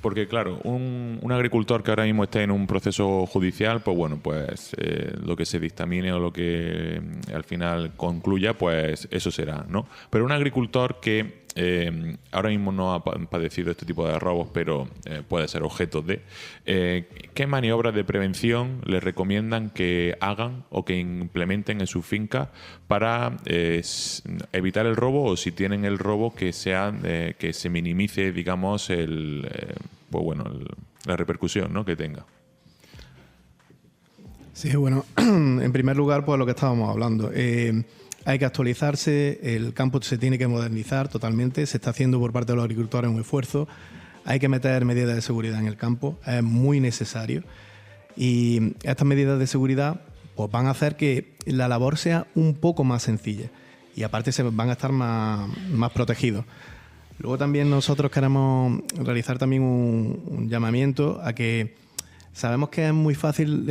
porque claro, un agricultor que ahora mismo esté en un proceso judicial, pues bueno, pues lo que se dictamine o lo que al final concluya, pues eso será, ¿no? Pero un agricultor que ahora mismo no ha padecido este tipo de robos, pero puede ser objeto de... ¿Qué maniobras de prevención les recomiendan que hagan o que implementen en su finca para evitar el robo, o si tienen el robo, que se minimice, digamos, la repercusión, ¿no?, que tenga? Sí, bueno, en primer lugar, pues lo que estábamos hablando. Hay que actualizarse, el campo se tiene que modernizar totalmente, se está haciendo por parte de los agricultores un esfuerzo, hay que meter medidas de seguridad en el campo, es muy necesario, y estas medidas de seguridad pues van a hacer que la labor sea un poco más sencilla y aparte se van a estar más protegidos. Luego también nosotros queremos realizar también un llamamiento a que sabemos que es muy fácil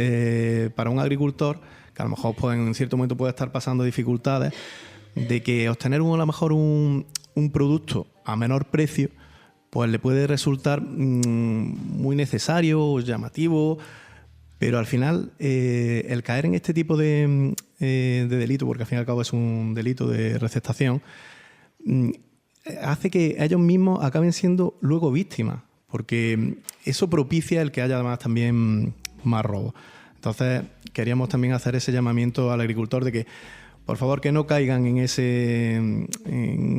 para un agricultor, que a lo mejor en cierto momento puede estar pasando dificultades, de que obtener a lo mejor un producto a menor precio pues le puede resultar muy necesario, llamativo, pero al final el caer en este tipo de delito, porque al fin y al cabo es un delito de receptación, hace que ellos mismos acaben siendo luego víctimas, porque eso propicia el que haya además también más robos. Entonces, queríamos también hacer ese llamamiento al agricultor de que, por favor, que no caigan en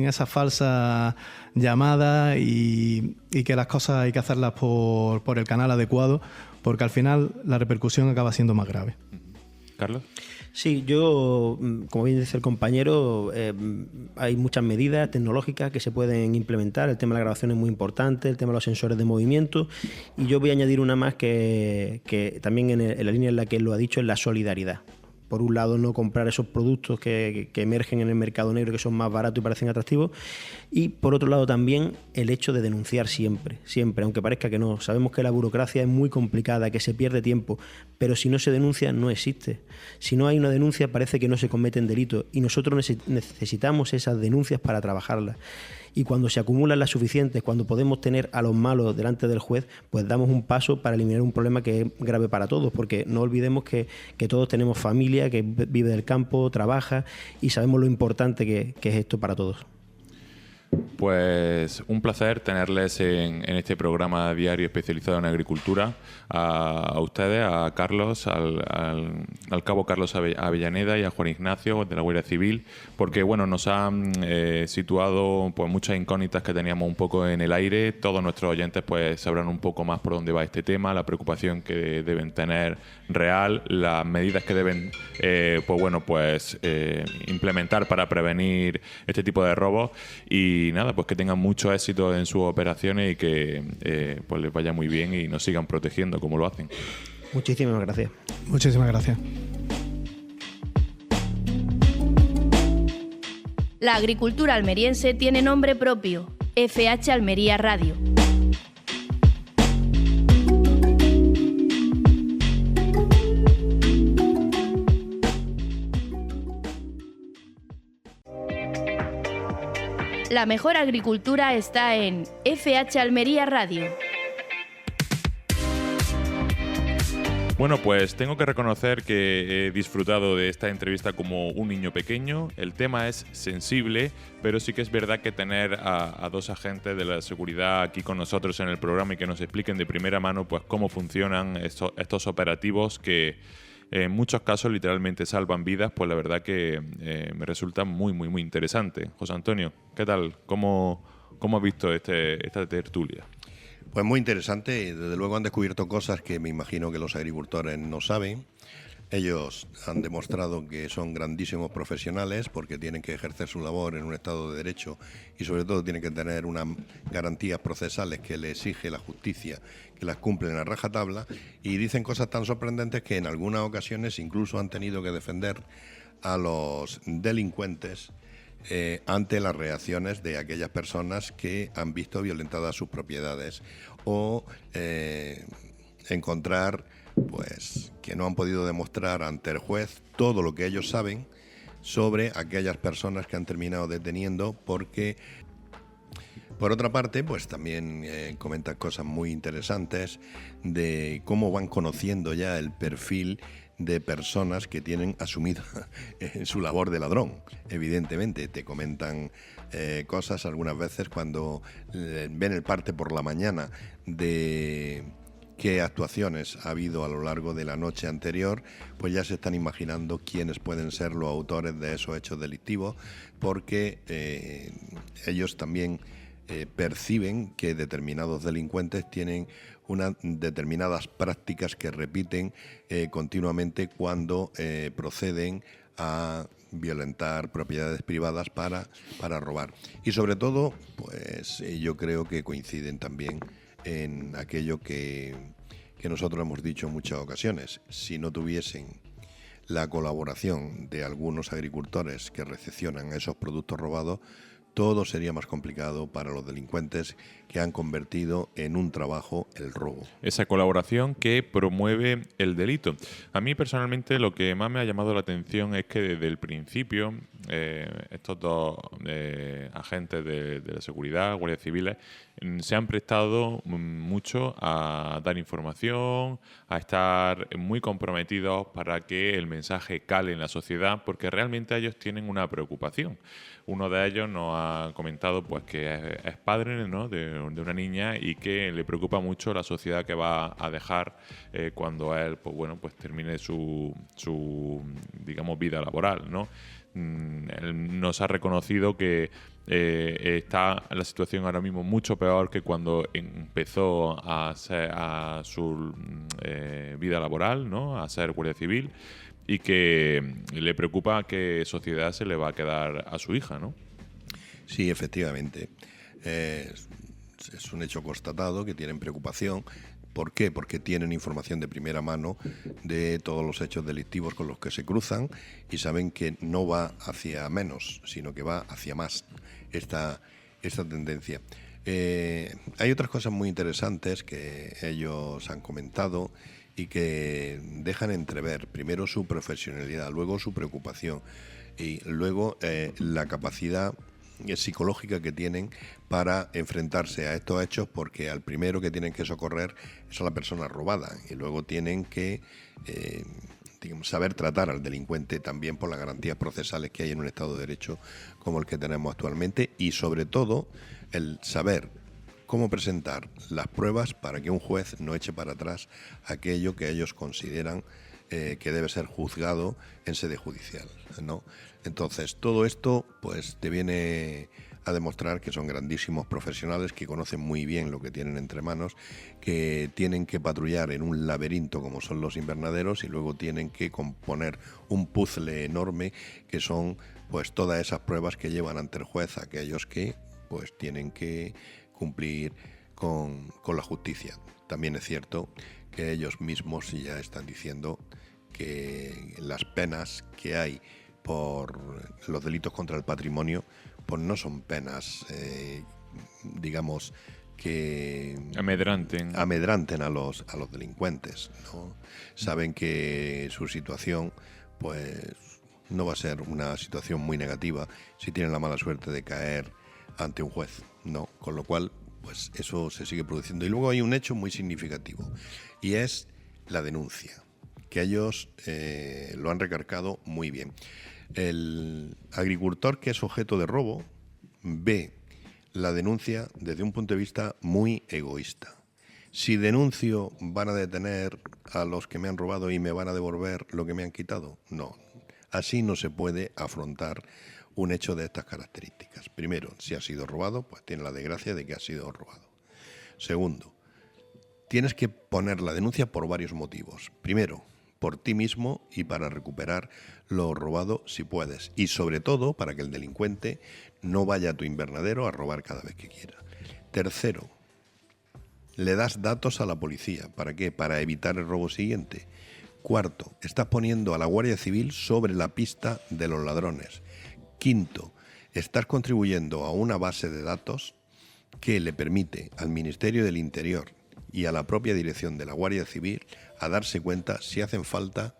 esa falsa llamada y que las cosas hay que hacerlas por el canal adecuado, porque al final la repercusión acaba siendo más grave. ¿Carlos? Sí, yo, como bien dice el compañero, hay muchas medidas tecnológicas que se pueden implementar. El tema de la grabación es muy importante, el tema de los sensores de movimiento, y yo voy a añadir una más que también en la línea en la que él lo ha dicho, es la solidaridad. Por un lado, no comprar esos productos que emergen en el mercado negro, que son más baratos y parecen atractivos. Y por otro lado también el hecho de denunciar siempre, aunque parezca que no. Sabemos que la burocracia es muy complicada, que se pierde tiempo, pero si no se denuncia no existe. Si no hay una denuncia parece que no se cometen delitos, y nosotros necesitamos esas denuncias para trabajarlas. Y cuando se acumulan las suficientes, cuando podemos tener a los malos delante del juez, pues damos un paso para eliminar un problema que es grave para todos, porque no olvidemos que todos tenemos familia, que vive del campo, trabaja, y sabemos lo importante que es esto para todos. Pues un placer tenerles en este programa diario especializado en agricultura, a ustedes, a Carlos, al cabo Carlos Avellaneda y a Juan Ignacio de la Guardia Civil, porque bueno, nos han situado pues muchas incógnitas que teníamos un poco en el aire. Todos nuestros oyentes pues sabrán un poco más por dónde va este tema, la preocupación que deben tener real, las medidas que deben implementar para prevenir este tipo de robos, y nada, pues que tengan mucho éxito en sus operaciones y que pues les vaya muy bien y nos sigan protegiendo como lo hacen. Muchísimas gracias. Muchísimas gracias. La agricultura almeriense tiene nombre propio: FH Almería Radio. La mejor agricultura está en FH Almería Radio. Bueno, pues tengo que reconocer que he disfrutado de esta entrevista como un niño pequeño. El tema es sensible, pero sí que es verdad que tener a dos agentes de la seguridad aquí con nosotros en el programa y que nos expliquen de primera mano pues cómo funcionan estos operativos que en muchos casos literalmente salvan vidas, pues la verdad que me resulta muy, muy, muy interesante. José Antonio, ¿qué tal? ¿Cómo has visto esta tertulia? Pues muy interesante, y desde luego han descubierto cosas que me imagino que los agricultores no saben. Ellos han demostrado que son grandísimos profesionales porque tienen que ejercer su labor en un Estado de Derecho y sobre todo tienen que tener unas garantías procesales que le exige la justicia, que las cumplen a rajatabla, y dicen cosas tan sorprendentes que en algunas ocasiones incluso han tenido que defender a los delincuentes ante las reacciones de aquellas personas que han visto violentadas sus propiedades o encontrar pues que no han podido demostrar ante el juez todo lo que ellos saben sobre aquellas personas que han terminado deteniendo, porque por otra parte pues también comentan cosas muy interesantes de cómo van conociendo ya el perfil de personas que tienen asumida en su labor de ladrón. Evidentemente, te comentan cosas algunas veces cuando ven el parte por la mañana de qué actuaciones ha habido a lo largo de la noche anterior, pues ya se están imaginando quiénes pueden ser los autores de esos hechos delictivos, porque ellos también perciben que determinados delincuentes tienen unas determinadas prácticas que repiten continuamente cuando proceden a violentar propiedades privadas para robar. Y sobre todo, pues yo creo que coinciden también en aquello que nosotros hemos dicho en muchas ocasiones. Si no tuviesen la colaboración de algunos agricultores que recepcionan esos productos robados, todo sería más complicado para los delincuentes que han convertido en un trabajo el robo. Esa colaboración que promueve el delito. A mí personalmente lo que más me ha llamado la atención es que desde el principio estos dos agentes de la seguridad, guardias civiles, se han prestado mucho a dar información, a estar muy comprometidos para que el mensaje cale en la sociedad, porque realmente ellos tienen una preocupación. Uno de ellos nos ha comentado pues que es padre, ¿no?, de una niña y que le preocupa mucho la sociedad que va a dejar cuando él pues termine su digamos vida laboral, ¿no? Él nos ha reconocido que está la situación ahora mismo mucho peor que cuando empezó a su vida laboral, ¿no?, a ser guardia civil, y que le preocupa qué sociedad se le va a quedar a su hija, ¿no? Sí, efectivamente. Es un hecho constatado que tienen preocupación. ¿Por qué? Porque tienen información de primera mano de todos los hechos delictivos con los que se cruzan y saben que no va hacia menos, sino que va hacia más esta tendencia. Hay otras cosas muy interesantes que ellos han comentado y que dejan entrever primero su profesionalidad, luego su preocupación y luego la capacidad psicológica que tienen para enfrentarse a estos hechos, porque al primero que tienen que socorrer es a la persona robada y luego tienen que saber tratar al delincuente también por las garantías procesales que hay en un Estado de Derecho como el que tenemos actualmente, y sobre todo el saber cómo presentar las pruebas para que un juez no eche para atrás aquello que ellos consideran que debe ser juzgado en sede judicial, ¿no? Entonces, todo esto pues te viene a demostrar que son grandísimos profesionales, que conocen muy bien lo que tienen entre manos, que tienen que patrullar en un laberinto como son los invernaderos y luego tienen que componer un puzzle enorme que son pues todas esas pruebas que llevan ante el juez a aquellos que pues tienen que cumplir con la justicia. También es cierto que ellos mismos ya están diciendo que las penas que hay por los delitos contra el patrimonio pues no son penas digamos que amedranten a los delincuentes, ¿no? Saben que su situación pues no va a ser una situación muy negativa si tienen la mala suerte de caer ante un juez, ¿no? Con lo cual pues eso se sigue produciendo. Y luego hay un hecho muy significativo y es la denuncia. que ellos lo han recargado muy bien. El agricultor que es objeto de robo ve la denuncia desde un punto de vista muy egoísta. Si denuncio, ¿van a detener a los que me han robado y me van a devolver lo que me han quitado? No. Así no se puede afrontar un hecho de estas características. Primero, si ha sido robado, pues tiene la desgracia de que ha sido robado. Segundo, tienes que poner la denuncia por varios motivos. Primero, por ti mismo y para recuperar lo robado si puedes. Y sobre todo, para que el delincuente no vaya a tu invernadero a robar cada vez que quiera. Tercero, le das datos a la policía. ¿Para qué? Para evitar el robo siguiente. Cuarto, estás poniendo a la Guardia Civil sobre la pista de los ladrones. Quinto, estás contribuyendo a una base de datos que le permite al Ministerio del Interior y a la propia dirección de la Guardia Civil a darse cuenta si hacen falta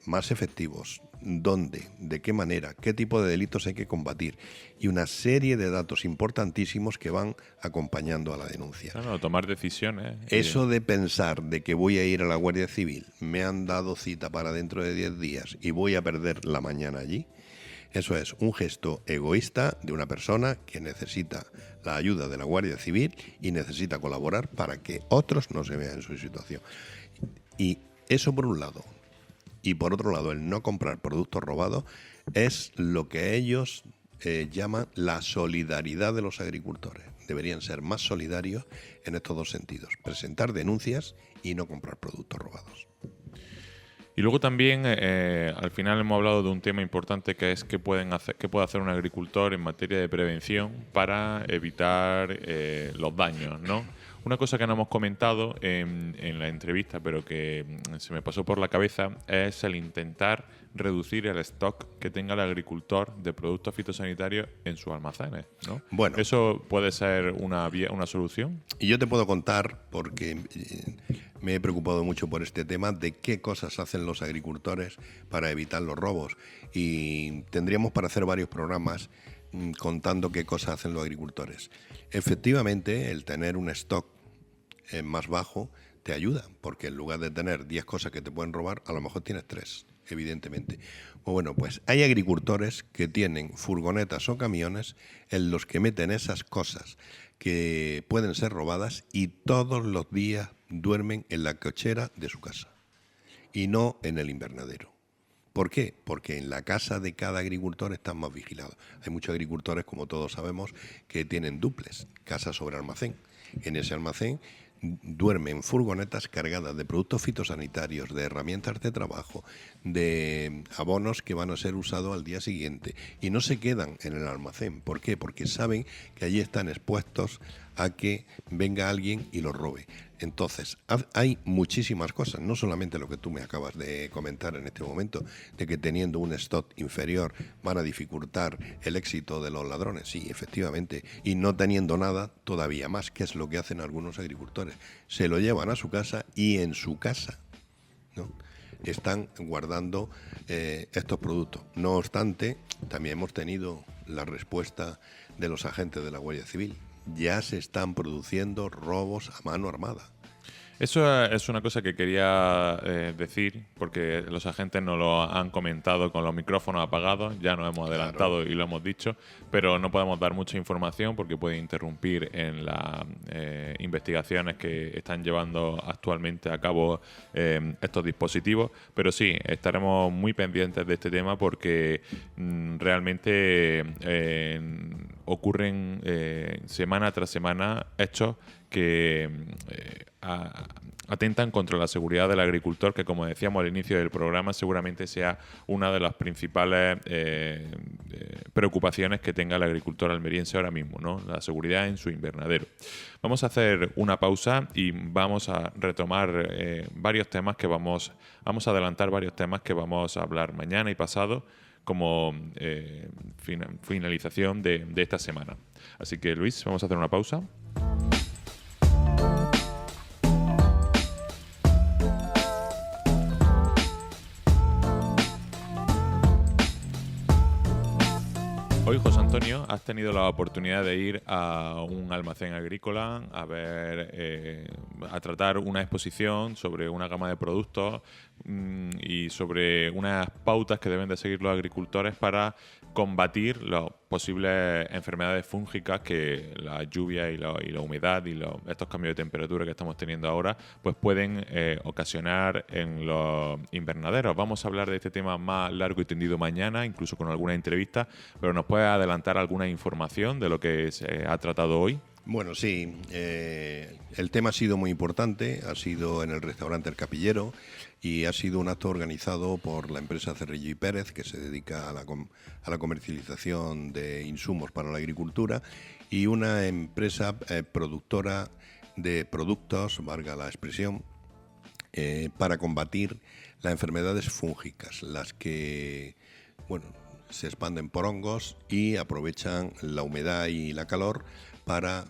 más efectivos, dónde, de qué manera, qué tipo de delitos hay que combatir y una serie de datos importantísimos que van acompañando a la denuncia. Claro, tomar decisiones. Eso de pensar de que voy a ir a la Guardia Civil, me han dado cita para dentro de 10 días y voy a perder la mañana allí, eso es un gesto egoísta de una persona que necesita la ayuda de la Guardia Civil y necesita colaborar para que otros no se vean en su situación. Y eso por un lado. Y por otro lado, el no comprar productos robados es lo que ellos llaman la solidaridad de los agricultores. Deberían ser más solidarios en estos dos sentidos. Presentar denuncias y no comprar productos robados. Y luego también, al final hemos hablado de un tema importante que es qué puede hacer un agricultor en materia de prevención para evitar los daños, ¿no? Una cosa que no hemos comentado en la entrevista, pero que se me pasó por la cabeza, es el intentar reducir el stock que tenga el agricultor de productos fitosanitarios en sus almacenes, ¿no? Bueno, ¿eso puede ser una solución? Y yo te puedo contar, porque me he preocupado mucho por este tema, de qué cosas hacen los agricultores para evitar los robos. Y tendríamos para hacer varios programas contando qué cosas hacen los agricultores. Efectivamente, el tener un stock más bajo te ayuda, porque en lugar de tener 10 cosas que te pueden robar, a lo mejor tienes 3, evidentemente. Bueno, pues hay agricultores que tienen furgonetas o camiones en los que meten esas cosas que pueden ser robadas y todos los días duermen en la cochera de su casa y no en el invernadero. ¿Por qué? Porque en la casa de cada agricultor están más vigilados. Hay muchos agricultores, como todos sabemos, que tienen duples, casa sobre almacén. En ese almacén duermen furgonetas cargadas de productos fitosanitarios, de herramientas de trabajo, de abonos que van a ser usados al día siguiente y no se quedan en el almacén. ¿Por qué? Porque saben que allí están expuestos a que venga alguien y los robe. Entonces, hay muchísimas cosas, no solamente lo que tú me acabas de comentar en este momento, de que teniendo un stock inferior van a dificultar el éxito de los ladrones. Sí, efectivamente, y no teniendo nada, todavía más, que es lo que hacen algunos agricultores. Se lo llevan a su casa y en su casa, ¿no?, están guardando estos productos. No obstante, también hemos tenido la respuesta de los agentes de la Guardia Civil. Ya se están produciendo robos a mano armada. Eso es una cosa que quería decir, porque los agentes nos lo han comentado con los micrófonos apagados, ya nos hemos adelantado, claro, y lo hemos dicho, pero no podemos dar mucha información porque puede interrumpir en las investigaciones que están llevando actualmente a cabo estos dispositivos, pero sí, estaremos muy pendientes de este tema porque realmente ocurren semana tras semana hechos que atentan contra la seguridad del agricultor, que como decíamos al inicio del programa seguramente sea una de las principales preocupaciones que tenga el agricultor almeriense ahora mismo, ¿no?, la seguridad en su invernadero. Vamos a hacer una pausa y vamos a retomar varios temas que vamos a adelantar varios temas que vamos a hablar mañana y pasado como finalización de esta semana. Así que, Luis, vamos a hacer una pausa. Hoy, José Antonio, has tenido la oportunidad de ir a un almacén agrícola a tratar una exposición sobre una gama de productos y sobre unas pautas que deben de seguir los agricultores para combatir las posibles enfermedades fúngicas que la lluvia y la humedad y estos cambios de temperatura que estamos teniendo ahora pues pueden ocasionar en los invernaderos. Vamos a hablar de este tema más largo y tendido mañana, incluso con alguna entrevista, pero ¿nos puede adelantar alguna información de lo que se ha tratado hoy? Bueno, sí, el tema ha sido muy importante, ha sido en el restaurante El Capillero y ha sido un acto organizado por la empresa Cerrillo y Pérez, que se dedica a la comercialización de insumos para la agricultura, y una empresa productora de productos, valga la expresión, para combatir las enfermedades fúngicas, las que, bueno, se expanden por hongos y aprovechan la humedad y la calor para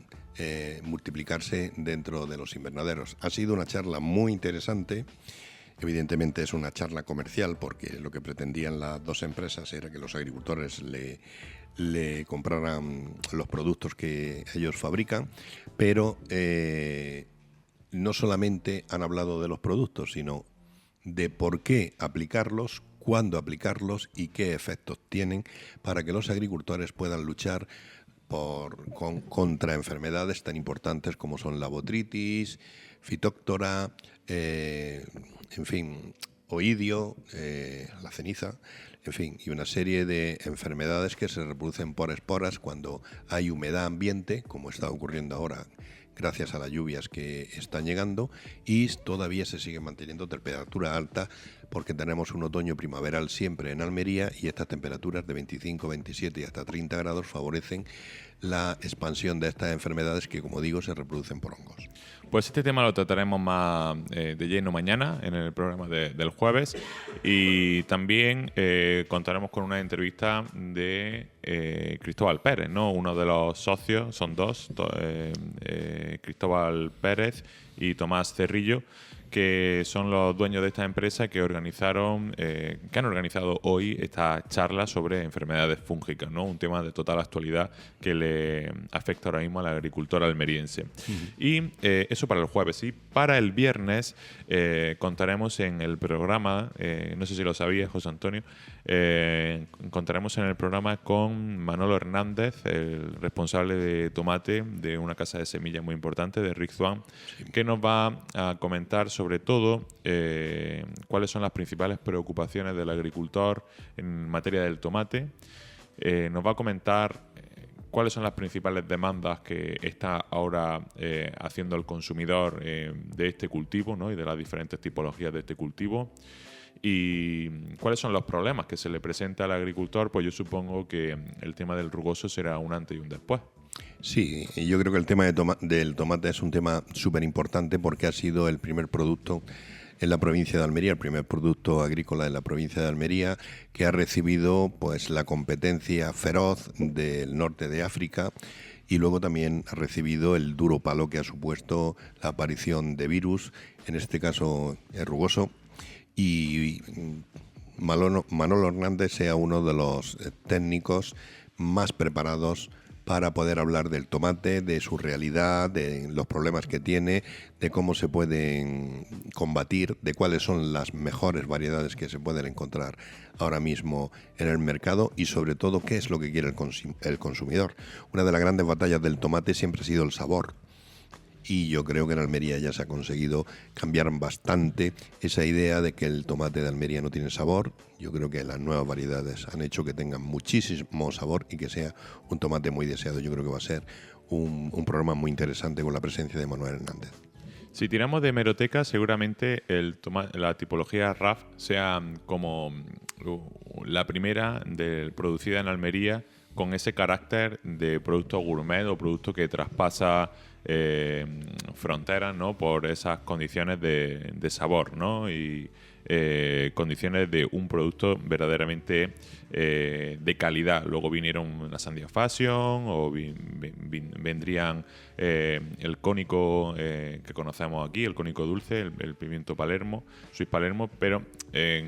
multiplicarse dentro de los invernaderos. Ha sido una charla muy interesante. Evidentemente es una charla comercial porque lo que pretendían las dos empresas era que los agricultores le compraran los productos que ellos fabrican, pero no solamente han hablado de los productos, sino de por qué aplicarlos, cuándo aplicarlos y qué efectos tienen para que los agricultores puedan luchar contra enfermedades tan importantes como son la botritis, fitóctora, en fin, oidio, la ceniza, en fin, y una serie de enfermedades que se reproducen por esporas cuando hay humedad ambiente, como está ocurriendo ahora gracias a las lluvias que están llegando, y todavía se sigue manteniendo temperatura alta porque tenemos un otoño primaveral siempre en Almería y estas temperaturas de 25, 27 y hasta 30 grados favorecen la expansión de estas enfermedades que, como digo, se reproducen por hongos. Pues este tema lo trataremos más de lleno mañana en el programa del jueves y también contaremos con una entrevista de Cristóbal Pérez, ¿no? Uno de los socios, son dos, Cristóbal Pérez y Tomás Cerrillo, que son los dueños de esta empresa que han organizado hoy esta charla sobre enfermedades fúngicas, ¿no? Un tema de total actualidad que le afecta ahora mismo al agricultor almeriense. Y eso para el jueves. Y para el viernes contaremos en el programa, no sé si lo sabías, José Antonio, contaremos en el programa con Manolo Hernández, el responsable de tomate de una casa de semillas muy importante, de Rick Swan, que nos va a comentar sobre todo cuáles son las principales preocupaciones del agricultor en materia del tomate. Nos va a comentar cuáles son las principales demandas que está ahora haciendo el consumidor de este cultivo, ¿no? Y de las diferentes tipologías de este cultivo. ¿Y cuáles son los problemas que se le presenta al agricultor? Pues yo supongo que el tema del rugoso será un antes y un después. Sí, yo creo que el tema del tomate es un tema súper importante porque ha sido el primer producto en la provincia de Almería, el primer producto agrícola en la provincia de Almería, que ha recibido pues la competencia feroz del norte de África y luego también ha recibido el duro palo que ha supuesto la aparición de virus, en este caso el rugoso, y Manolo Hernández sea uno de los técnicos más preparados para poder hablar del tomate, de su realidad, de los problemas que tiene, de cómo se pueden combatir, de cuáles son las mejores variedades que se pueden encontrar ahora mismo en el mercado y sobre todo qué es lo que quiere el consumidor. Una de las grandes batallas del tomate siempre ha sido el sabor. Y yo creo que en Almería ya se ha conseguido cambiar bastante esa idea de que el tomate de Almería no tiene sabor. Yo creo que las nuevas variedades han hecho que tengan muchísimo sabor y que sea un tomate muy deseado. Yo creo que va a ser un programa muy interesante con la presencia de Manuel Hernández. Si tiramos de hemeroteca, seguramente la tipología RAF sea como la primera producida en Almería con ese carácter de producto gourmet o producto que traspasa fronteras, ¿no? Por esas condiciones de sabor, ¿no? Y condiciones de un producto verdaderamente de calidad. Luego vinieron la Sandía Fashion o vendrían el cónico que conocemos aquí, el cónico dulce, el pimiento Palermo, Swiss Palermo, pero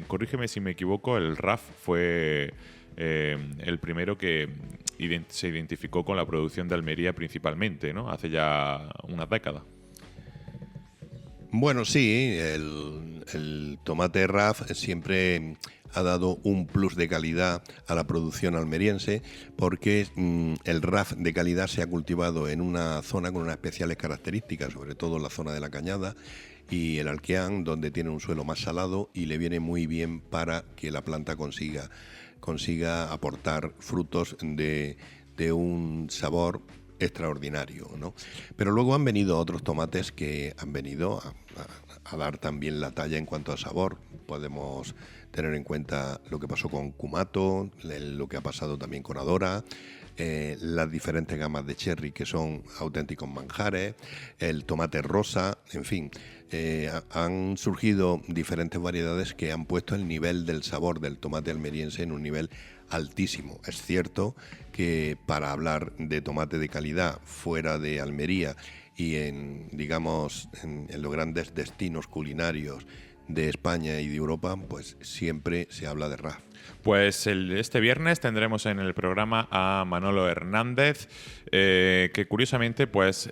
corrígeme si me equivoco, el RAF fue el primero que se identificó con la producción de Almería principalmente, ¿no? Hace ya unas décadas. Bueno, sí, el tomate RAF siempre ha dado un plus de calidad a la producción almeriense, porque el RAF de calidad se ha cultivado en una zona con unas especiales características, sobre todo la zona de la Cañada y el Alquián, donde tiene un suelo más salado y le viene muy bien para que la planta consiga aportar frutos de un sabor extraordinario, ¿no? Pero luego han venido otros tomates que han venido a dar también la talla en cuanto a sabor. Podemos tener en cuenta lo que pasó con Cumato, lo que ha pasado también con Adora, las diferentes gamas de cherry que son auténticos manjares, el tomate rosa, en fin. Han surgido diferentes variedades que han puesto el nivel del sabor del tomate almeriense en un nivel altísimo. Es cierto que para hablar de tomate de calidad fuera de Almería y en los grandes destinos culinarios de España y de Europa, pues siempre se habla de RAF. Pues este viernes tendremos en el programa a Manolo Hernández, que curiosamente pues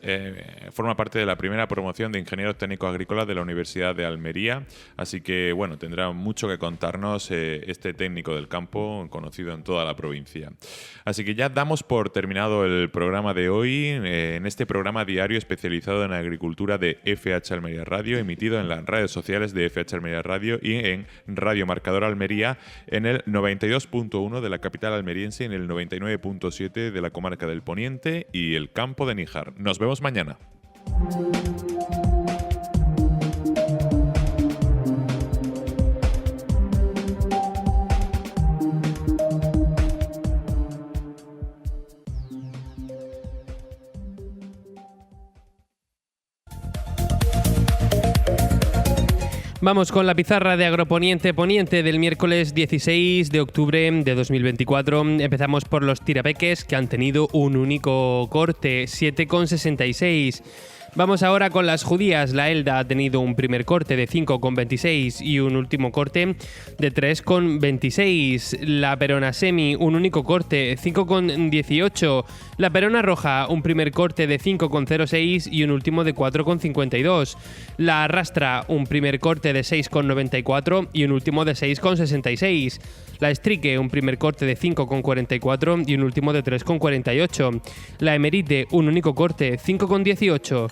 forma parte de la primera promoción de Ingenieros Técnicos Agrícolas de la Universidad de Almería. Así que bueno, tendrá mucho que contarnos este técnico del campo conocido en toda la provincia. Así que ya damos por terminado el programa de hoy, en este programa diario especializado en agricultura de FH Almería Radio, emitido en las redes sociales de FH Almería Radio y en Radio Marcador Almería, en el 92.1 de la capital almeriense, en el 99.7 de la comarca del Poniente y el campo de Níjar. Nos vemos mañana. Vamos con la pizarra de Agroponiente Poniente del miércoles 16 de octubre de 2024. Empezamos por los tirabeques, que han tenido un único corte, 7,66. Vamos ahora con las judías. La Elda ha tenido un primer corte de 5,26 y un último corte de 3,26. La Perona Semi, un único corte, 5,18. La Perona Roja, un primer corte de 5,06 y un último de 4,52. La Rastra, un primer corte de 6,94 y un último de 6,66. La Estrique, un primer corte de 5,44 y un último de 3,48. La Emerite, un único corte, 5,18.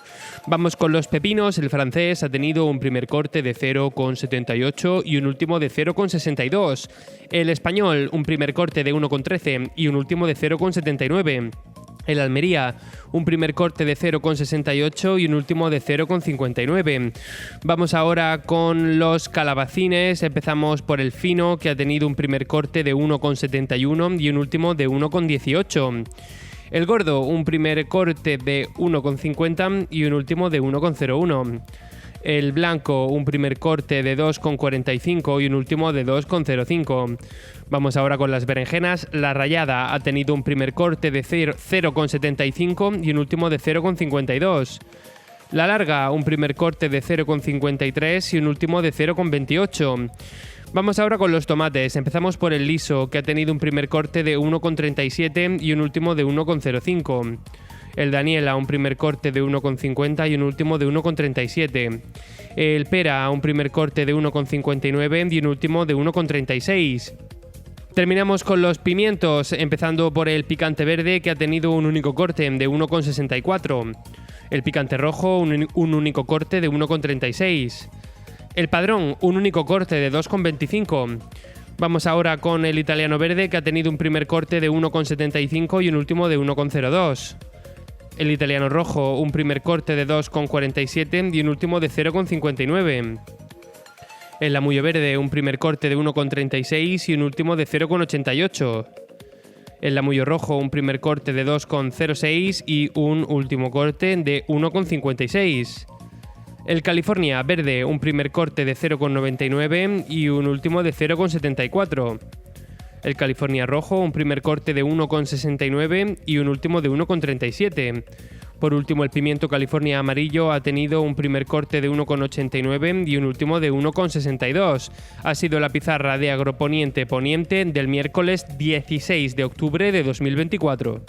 Vamos con los pepinos. El francés ha tenido un primer corte de 0,78 y un último de 0,62. El español, un primer corte de 1,13 y un último de 0,79. El Almería, un primer corte de 0,68 y un último de 0,59. Vamos ahora con los calabacines. Empezamos por el fino, que ha tenido un primer corte de 1,71 y un último de 1,18. El gordo, un primer corte de 1,50 y un último de 1,01. El blanco, un primer corte de 2,45 y un último de 2,05. Vamos ahora con las berenjenas. La rallada ha tenido un primer corte de 0,75 y un último de 0,52. La larga, un primer corte de 0,53 y un último de 0,28. Vamos ahora con los tomates. Empezamos por el liso, que ha tenido un primer corte de 1,37 y un último de 1,05. El Daniela, un primer corte de 1,50 y un último de 1,37. El Pera, un primer corte de 1,59 y un último de 1,36. Terminamos con los pimientos, empezando por el picante verde, que ha tenido un único corte de 1,64. El picante rojo, un único corte de 1,36. El padrón, un único corte de 2,25. Vamos ahora con el italiano verde, que ha tenido un primer corte de 1,75 y un último de 1,02. El italiano rojo, un primer corte de 2,47 y un último de 0,59. El lamuyo verde, un primer corte de 1,36 y un último de 0,88. El lamuyo rojo, un primer corte de 2,06 y un último corte de 1,56. El California verde, un primer corte de 0,99 y un último de 0,74. El California rojo, un primer corte de 1,69 y un último de 1,37. Por último, el pimiento California amarillo ha tenido un primer corte de 1,89 y un último de 1,62. Ha sido la pizarra de Agroponiente Poniente del miércoles 16 de octubre de 2024.